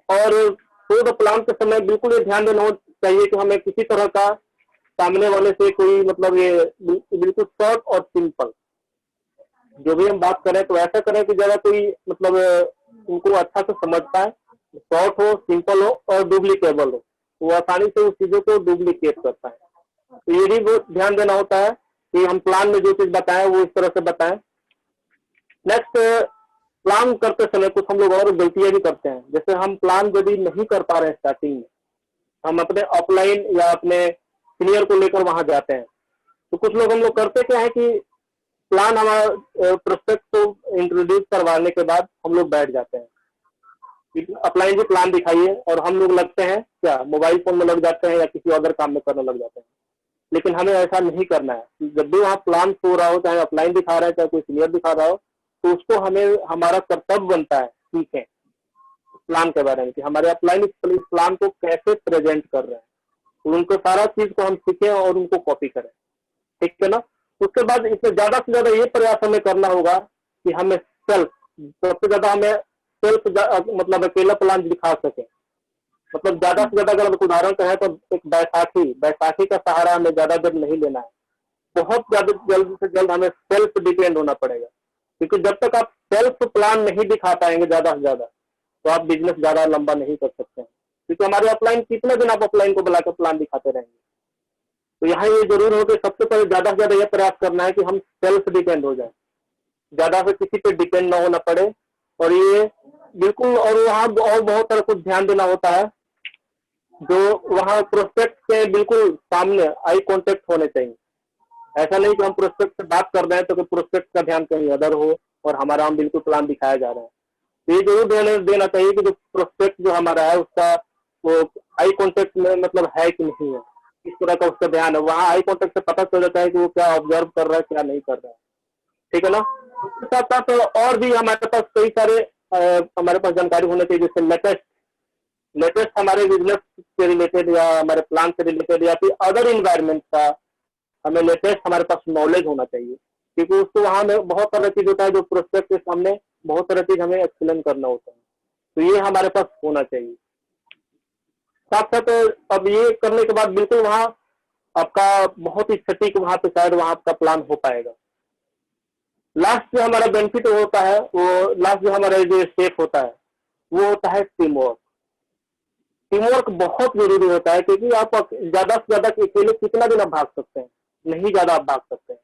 और कोड प्लान के समय बिल्कुल ये ध्यान देना चाहिए कि हमें किसी तरह का सामने वाले से कोई मतलब ये बिल्कुल शॉर्ट और सिंपल जो भी हम बात करें तो ऐसा करें कि ज्यादा कोई मतलब उनको अच्छा से समझ पाए, शॉर्ट हो, सिंपल हो और डुप्लीकेबल हो, वो आसानी से उस चीजों को डुप्लीकेट कर पाए। तो ये भी बहुत ध्यान देना होता है कि हम प्लान में जो चीज बताएं वो इस तरह से बताएं। नेक्स्ट, प्लान करते समय कुछ हम लोग और गलतियां भी करते हैं। जैसे हम प्लान यदि नहीं कर पा रहे हैं स्टार्टिंग में, हम अपने ऑफलाइन या अपने सीनियर को लेकर वहां जाते हैं, तो कुछ लोग हम लोग करते क्या है कि प्लान हमारा प्रोस्पेक्ट को इंट्रोड्यूस करवाने के बाद हम लोग बैठ जाते हैं, अपलाइन जी प्लान दिखाइए, और हम लोग लगते हैं क्या मोबाइल फोन में लग जाते हैं या किसी अदर काम में करने लग जाते हैं। लेकिन हमें ऐसा नहीं करना है। जब भी वहाँ प्लान हो रहा हो, चाहे अपलाइन दिखा रहा है चाहे कोई सीनियर दिखा रहा हो, तो उसको हमें हमारा कर्तव्य बनता है सीखें प्लान के बारे में, कि हमारे अपलाइन इस प्लान को कैसे प्रेजेंट कर रहे हैं, तो उनको सारा चीज को हम सीखें और उनको कॉपी करें। ठीक है ना। उसके बाद इसमें ज्यादा से ज्यादा ये प्रयास हमें करना होगा कि हमें सबसे ज्यादा हमें सेल्फ मतलब अकेला प्लान दिखा सके। मतलब ज्यादा से ज्यादा अगर उदाहरण कहें तो एक बैसाखी का सहारा हमें ज्यादा देर नहीं लेना है। बहुत ज्यादा जल्द से जल्द हमें सेल्फ डिपेंड होना पड़ेगा, क्योंकि जब तक आप सेल्फ प्लान नहीं दिखा पाएंगे ज्यादा से ज्यादा, तो आप बिजनेस ज्यादा लंबा नहीं कर सकते हैं। क्योंकि हमारे अपलाइन कितने दिन आप अपलाइन को बुलाकर प्लान दिखाते रहेंगे। तो यहाँ ये जरूर हो कि सबसे पहले ज्यादा से ज्यादा यह प्रयास करना है कि हम सेल्फ डिपेंड हो जाए, ज्यादा से किसी पे डिपेंड ना होना पड़े। और ये बिल्कुल, और वहाँ और बहुत तरह कुछ ध्यान देना होता है, जो वहाँ प्रोस्पेक्ट के बिल्कुल सामने आई कांटेक्ट होने चाहिए। ऐसा नहीं कि हम प्रोस्पेक्ट से बात कर रहे हैं तो प्रोस्पेक्ट का ध्यान कहीं अदर हो और हमारा हम बिल्कुल प्लान दिखाया जा रहा है। तो ये जरूर ध्यान देना चाहिए कि जो प्रोस्पेक्ट जो हमारा है उसका वो आई कांटेक्ट में मतलब है कि नहीं है, इस तरह का उसका ध्यान है। वहाँ आई कांटेक्ट से पता चल जाता है कि वो क्या ऑब्जर्व कर रहा है क्या नहीं कर रहा है। ठीक है ना। उसके साथ साथ और भी हमारे पास कई सारे हमारे पास जानकारी होनी चाहिए, जैसे लेटेस्ट हमारे बिजनेस से रिलेटेड या हमारे प्लान से रिलेटेड या फिर अदर इन्वायरमेंट का हमें लेटेस्ट हमारे पास नॉलेज होना चाहिए। क्योंकि उसको वहाँ में बहुत सारा चीज होता है जो प्रोस्पेक्ट के सामने बहुत सारा चीज हमें एक्सप्लेन करना होता है, तो ये हमारे पास होना चाहिए। साथ साथ अब ये करने के बाद बिल्कुल वहाँ आपका बहुत ही सटीक वहाँ पे शायद वहाँ आपका प्लान हो पाएगा। लास्ट जो हमारा बेनिफिट होता है, वो लास्ट जो हमारा जो स्टेप होता है वो होता है टीम वर्क। टीम वर्क बहुत जरूरी होता है, क्योंकि आप ज्यादा से ज्यादा अकेले कितना दिन आप भाग सकते हैं, नहीं ज्यादा आप भाग सकते हैं।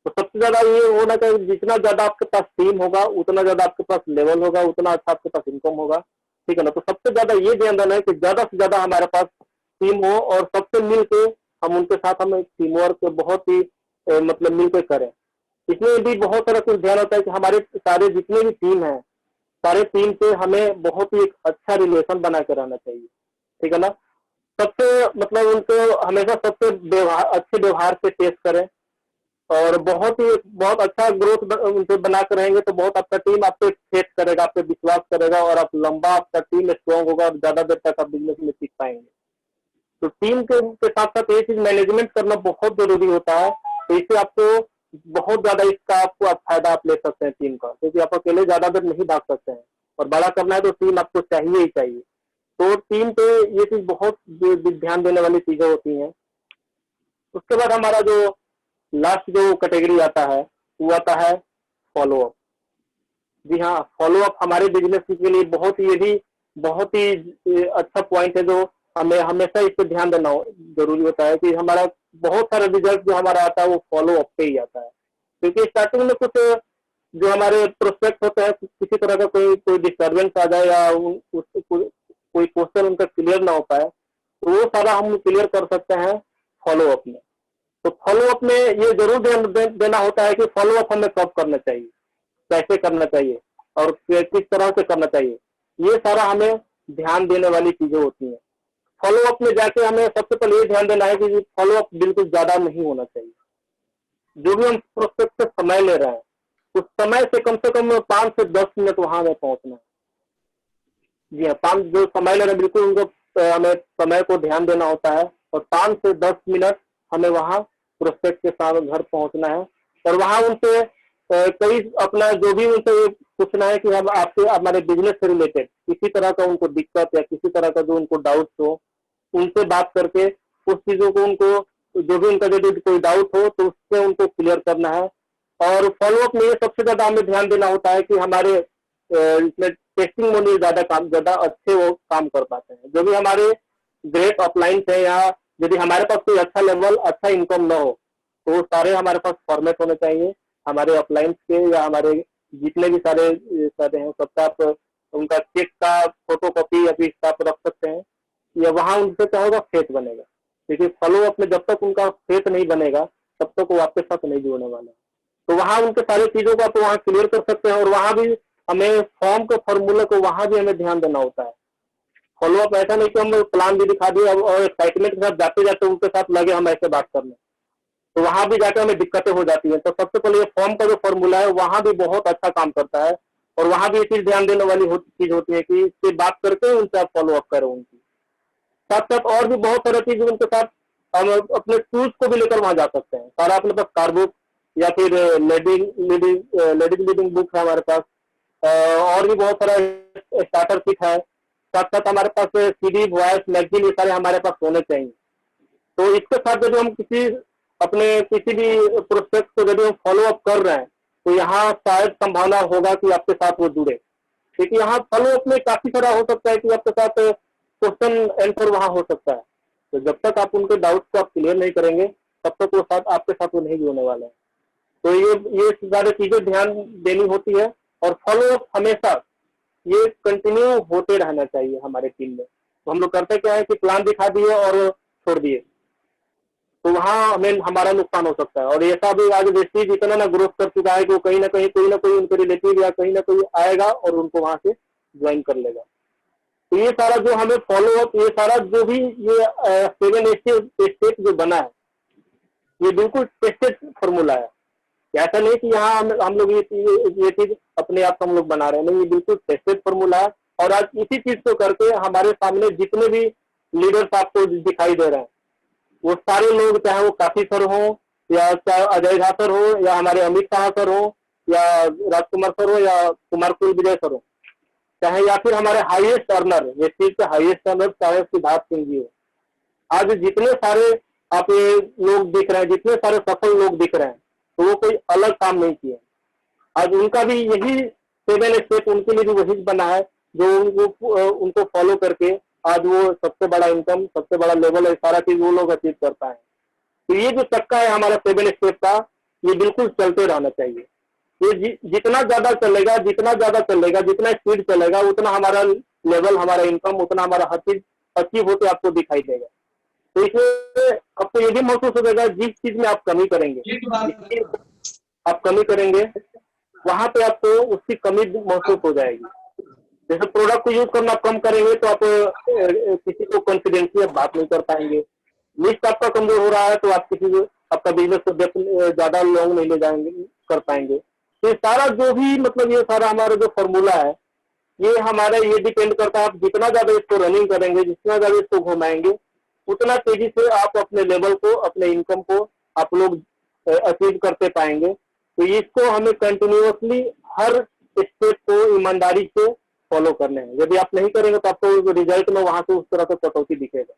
तो सबसे ज्यादा ये होना चाहिए, जितना ज्यादा आपके पास टीम होगा उतना ज्यादा आपके पास लेवल होगा, उतना अच्छा आपके पास इनकम होगा। ठीक है ना। तो सबसे ज्यादा ये ध्यान देना है कि ज्यादा से ज्यादा हमारे पास टीम हो और सबसे मिलके हम उनके साथ हम टीम वर्क बहुत ही मतलब मिलकर करें। इसमें भी बहुत सारा कुछ ध्यान होता है कि हमारे सारे जितने भी टीम है, सारे टीम से हमें बहुत ही एक अच्छा रिलेशन बना कर रहना चाहिए। ठीक है ना। सबसे मतलब उनको हमेशा सबसे अच्छे व्यवहार से पेश करें और बहुत अच्छा ग्रोथ उनसे बना कर रहेंगे तो बहुत आपका टीम आप पे फेथ करेगा, आप पे विश्वास करेगा और आप लंबा आपका टीम स्ट्रॉन्ग होगा और ज्यादा देर तक आप बिजनेस में सीख पाएंगे। तो टीम के साथ साथ ये चीज मैनेजमेंट करना बहुत जरूरी होता है। तो इससे आपको बहुत ज्यादा इसका आपको फायदा आप ले सकते हैं टीम का, क्योंकि आप अकेले ज्यादा देर नहीं भाग सकते हैं और बड़ा करना है तो टीम आपको चाहिए ही चाहिए। तो टीम पे ये चीज बहुत ध्यान देने वाली चीजें होती हैं। उसके बाद हमारा जो लास्ट जो कैटेगरी आता है वो आता है फॉलोअप। जी हाँ, फॉलोअप हमारे बिजनेस के लिए ये भी बहुत ही अच्छा पॉइंट है, जो हमें हमेशा इस पे ध्यान देना जरूरी होता है कि हमारा बहुत सारा रिजल्ट जो हमारा आता है वो फॉलोअप पे ही आता है। क्योंकि स्टार्टिंग में कुछ जो हमारे प्रोस्पेक्ट होते हैं, किसी तरह का कोई डिस्टर्बेंस आ जाए या कोई क्वेश्चन उनका क्लियर ना हो पाए, तो वो सारा हम क्लियर कर सकते हैं फॉलोअप में। तो फॉलोअप में ये जरूर ध्यान देना होता है कि फॉलोअप हमें कब करना चाहिए, कैसे करना चाहिए और किस तरह से करना चाहिए। ये सारा हमें ध्यान देने वाली चीजें होती हैं। फॉलोअप में जाके हमें सबसे पहले ये ध्यान देना है कि फॉलोअप बिल्कुल ज्यादा नहीं होना चाहिए। जो भी हम प्रोस्पेक्ट से समय ले रहे हैं, उस समय से कम 5 से 10 मिनट वहां हमें पहुंचना है। जी हाँ, 5 जो समय ले रहे हैं बिल्कुल उनको हमें समय को ध्यान देना होता है, और 5 से 10 मिनट हमें वहां प्रोस्पेक्ट के साथ घर पहुंचना है, और वहां उनसे कई अपना जो भी उनसे पूछना है कि हम आपके हमारे बिजनेस से रिलेटेड किसी तरह का उनको दिक्कत या किसी तरह का जो उनको डाउट हो, उनसे बात करके उस चीजों को उनको जो भी उनका यदि कोई डाउट हो तो उससे उनको क्लियर करना है। और फॉलोअप में ये सबसे ज्यादा हमें ध्यान देना होता है कि हमारे इसमें टेस्टिंग मोड में ज्यादा अच्छे वो काम कर पाते हैं। जो भी हमारे ग्रेट अपलाइन है, या यदि हमारे पास कोई अच्छा लेवल अच्छा इनकम ना हो तो वो सारे हमारे पास फॉर्मेट होने चाहिए हमारे अपलाइंस के, या हमारे जितने भी सारे हैं सबका आप उनका चेक का फोटो कॉपी या फिर आप रख सकते हैं, या वहां उनसे क्या होगा, फेथ बनेगा। क्योंकि फॉलोअप में जब तक उनका फेथ नहीं बनेगा तब तक वो आपके साथ नहीं जुड़ने वाला है। तो वहां उनके सारी चीजों को आप वहां क्लियर कर सकते हैं, और वहां भी हमें फॉर्म के फॉर्मूले को वहां भी हमें ध्यान देना होता है। फॉलोअप ऐसा नहीं कि हम प्लान भी दिखा दिए और एक्साइटमेंट के साथ जाते जाते उनके साथ लगे हम ऐसे बात करने, तो वहां भी जाकर हमें दिक्कतें हो जाती है। तो सबसे पहले ये फॉर्म का जो फॉर्मूला है वहां भी बहुत अच्छा काम करता है, और वहां भी ये चीज ध्यान देने वाली चीज होती है कि इससे बात करके उनसे आप फॉलोअप करें उनकी। साथ साथ और भी बहुत सारी चीजें उनके साथ हम अपने टूल्स को भी लेकर वहां जा सकते हैं। सारा अपने पास कार बुक या फिर लीडिंग बुक है हमारे पास, और भी बहुत सारा स्टार्टर किट है। साथ साथ हमारे पास सीडी, वॉइस, मैगजीन, ये सारे हमारे पास होने चाहिए। तो इसके साथ यदि हम किसी भी प्रोस्पेक्ट को यदि हम फॉलोअप कर रहे हैं तो यहाँ शायद संभावना होगा कि आपके साथ वो जुड़े, क्योंकि यहाँ फॉलोअप में काफी सारा हो सकता है कि आपके साथ क्वेश्चन आंसर वहां हो सकता है। तो जब तक आप उनके डाउट्स को आप क्लियर नहीं करेंगे तब तक वो आपके साथ वो नहीं जुड़ने वाले हैं। तो ये सारी चीजें ध्यान देनी होती है, और फॉलोअप हमेशा ये कंटिन्यू होते रहना चाहिए हमारे टीम में। तो हम लोग करते क्या है कि प्लान दिखा दिए और छोड़ दिए, तो वहां हमें हमारा नुकसान हो सकता है। और ऐसा भी आज वेस्टीज इतना ना ग्रोथ कर चुका है कि वो कहीं ना कोई उनके रिलेटिव या कहीं ना कोई आएगा और उनको वहां से ज्वाइन कर लेगा। तो ये सारा जो हमें फॉलोअप, ये सारा जो भी ये 7 स्टेप जो बना है ये बिल्कुल टेस्टेड फॉर्मूला है। ऐसा नहीं कि यहाँ हम लोग ये चीज अपने आप हम लोग बना रहे हैं, नहीं, ये बिल्कुल टेस्टेड फॉर्मूला है। और आज इसी चीज को करके हमारे सामने जितने भी लीडर्स आपको दिखाई दे रहे हैं वो सारे लोग, चाहे वो काशी सर हो, या चाहे अजय झा सर हो, या हमारे अमित शाह सर हो, या राजकुमार सर हो, या कुमार कुल विजय सर हो, चाहे या फिर हमारे हाईएस्ट अर्नर, ये चीज के हाईएस्ट अर्नर चाहे सिद्धार्थ सिंह जी हो, आज जितने सारे आप ये लोग दिख रहे हैं, जितने सारे सफल लोग दिख रहे हैं, तो वो कोई अलग काम नहीं किए। आज उनका भी यही 7 स्टेप उनके लिए भी वही बना है जो उनको फॉलो करके आज वो सबसे बड़ा इनकम, सबसे बड़ा लेवल है, सारा चीज वो लोग अचीव कर पाए। तो ये जो चक्का है हमारा 7 स्टेप का, ये बिल्कुल चलते रहना चाहिए। ये जितना ज्यादा चलेगा, जितना स्पीड चलेगा, उतना हमारा लेवल, हमारा इनकम, उतना हमारा हर चीज अचीव होते आपको दिखाई देगा। तो इसमें आपको ये भी महसूस हो जाएगा जिस चीज में आप कमी करेंगे वहां पे आपको उसकी कमी महसूस हो जाएगी। जैसे प्रोडक्ट को यूज करना कम करेंगे तो आप किसी को कॉन्फिडेंटली बात नहीं कर पाएंगे। लिस्ट आपका कमजोर हो रहा है तो आप आपका बिजनेस को ज्यादा लॉन्ग नहीं ले जाएंगे, कर पाएंगे। तो ये सारा जो भी मतलब ये सारा हमारा जो फॉर्मूला है ये हमारा ये डिपेंड करता है, आप जितना ज्यादा इसको रनिंग करेंगे, जितना ज्यादा इसको घुमाएंगे, उतना तेजी से आप अपने लेवल को, अपने इनकम को आप लोग अचीव करते पाएंगे। तो इसको हमें कंटिन्यूअसली हर स्टेप को ईमानदारी से फॉलो करने हैं। यदि आप नहीं करेंगे तो आपको रिजल्ट में वहां से उस तरह से कटौती दिखेगा।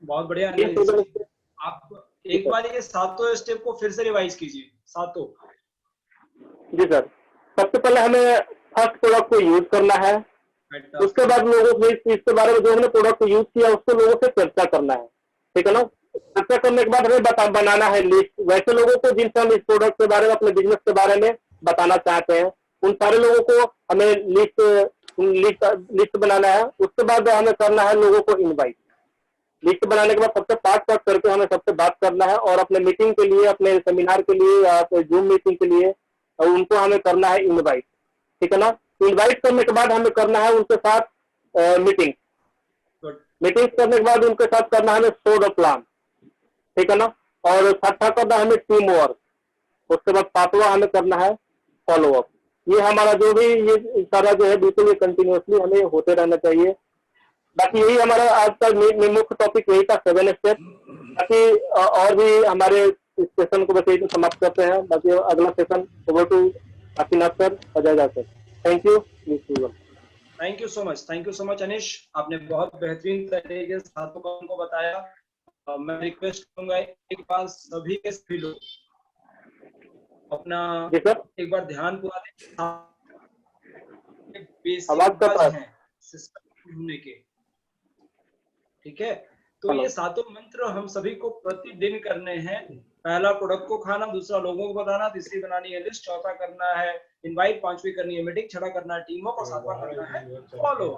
बहुत बढ़िया ये analysis। student- आप एक बार ये सातों स्टेप को फिर से रिवाइज कीजिए, सातों। जी सर, सबसे पहले हमें फर्स्ट प्रोडक्ट को यूज करना है। उसके बाद लोगों से इसके बारे में जो हमने प्रोडक्ट को यूज किया उसको लोगों से चर्चा करना है, ठीक है ना। चर्चा करने के बाद हमें बनाना है लिस्ट, वैसे लोगों को जिनसे हम इस प्रोडक्ट के बारे में, अपने बिजनेस के बारे में बताना चाहते हैं, उन सारे लोगों को हमें लिस्ट बनाना है। उसके बाद हमें करना है लोगों को इनवाइट। लिस्ट बनाने के बाद सबसे पार्ट करके हमें सबसे बात करना है और अपने मीटिंग के लिए, अपने सेमिनार के लिए या जूम मीटिंग के लिए उनको हमें करना है इनवाइट, ठीक है ना। इनवाइट करने के बाद हमें करना है उनके साथ मीटिंग करने के बाद उनके साथ करना है हमें शो द प्लान, ठीक है ना। और छठा करना हमें टीम वर्क। उसके बाद सातवां हमें करना है फॉलो अप। ये हमारा जो भी ये सारा जो है बिल्कुल ये कंटिन्यूसली हमें होते रहना चाहिए। बाकी यही हमारा आज का मुख्य टॉपिक यही था, 7 स्टेप। बाकी और भी हमारे इस सेशन को बस यही समाप्त करते हैं। बाकी अगला session over to Kashinath sir, Ajay sir. Thank you. Thank you so much Anish, आपने बहुत बेहतरीन तरीके से सातों का उनको बताया। मैं रिक्वेस्ट करूंगा एक बार सभी के सभी लोग अपना एक बार ध्यान पूरा दें सिस्टम ढूंढने के, ठीक है। तो ये सातों मंत्र हम सभी को प्रतिदिन करने हैं। पहला प्रोडक्ट को खाना, दूसरा लोगों को बताना, तीसरी बनानी है लिस्ट, चौथा करना है इनवाइट, पांचवी करनी है मीटिंग, छठा करना है टीम वर्क और सातवां करना है फॉलो।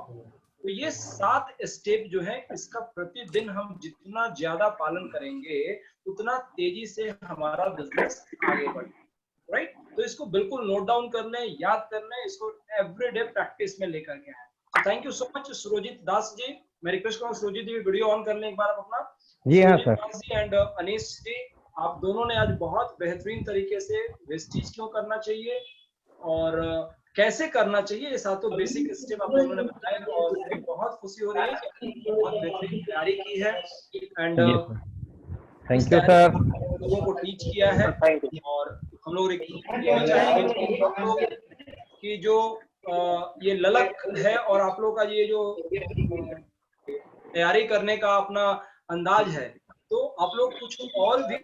तो ये 7 स्टेप जो है इसका प्रतिदिन हम जितना ज्यादा पालन करेंगे उतना तेजी से हमारा बिजनेस आगे बढ़ेगा, राइट। तो इसको बिल्कुल नोट डाउन कर लें, याद कर लें, इसको एवरीडे प्रैक्टिस में लेकर के आए। Thank you so much Surojit Das ji. मैं रिक्वेस्ट करूंगा सुरोजित जी वीडियो ऑन कर लें एक बार आप अपना। जी हाँ सर। दास जी एंड अनीश जी, आप दोनों ने आज बहुत बेहतरीन तरीके से वेस्टेज क्यों करना चाहिए और कैसे करना चाहिए ये सातों बेसिक स्टेप आप दोनों ने बताए, और मुझे बहुत खुशी हो रही है कि बहुत बेहतरीन तैयारी की है एंड थैंक यू सर। लोगों को टीच किया है। और हम लोग ये भी चाहेंगे कि जो ये ललक है और आप लोगों का ये जो तैयारी करने का अपना अंदाज है, तो आप लोग कुछ और भी,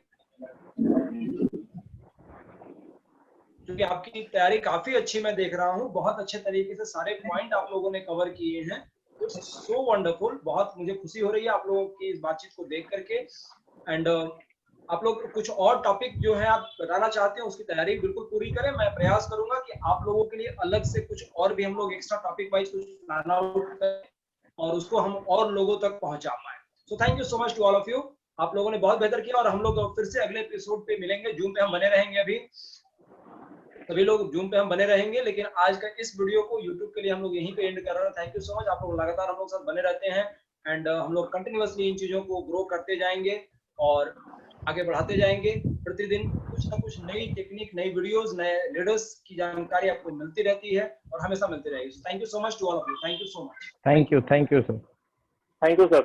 क्योंकि आपकी तैयारी काफी अच्छी मैं देख रहा हूँ, बहुत अच्छे तरीके से सारे पॉइंट आप लोगों ने कवर किए हैं। इट्स सो वंडरफुल, बहुत मुझे खुशी हो रही है आप लोगों की इस बातचीत को देख करके। एंड आप लोग कुछ और टॉपिक जो है आप बताना चाहते हैं उसकी तैयारी बिल्कुल पूरी करें। मैं प्रयास करूंगा कि आप लोगों के लिए अलग से कुछ और भी हम लोग एक्स्ट्रा टॉपिक वाइज कुछ प्लान आउट करें और उसको हम और लोगों तक पहुंचा पाए। So thank you so much to all of you. आप लोगों ने बहुत बेहतर किया और हम लोग फिर से अगले एपिसोड पे मिलेंगे। जूम पे हम बने रहेंगे, अभी सभी लोग जूम पे हम बने रहेंगे, लेकिन आज का इस वीडियो को यूट्यूब के लिए हम लोग यहीं पे एंड कर रहे हैं। Thank you so much. आप लोग लगातार हम लोग साथ बने रहते हैं एंड हम लोग कंटिन्यूअसली इन चीजों को ग्रो करते जाएंगे और आगे बढ़ाते जाएंगे। प्रतिदिन कुछ ना कुछ नई टेक्निक, नई वीडियोस, नए लीडर्स की जानकारी आपको मिलती रहती है और हमेशा मिलती रहेगी। Thank you so much to all of you. Thank you so much. Thank you sir. Thank you sir.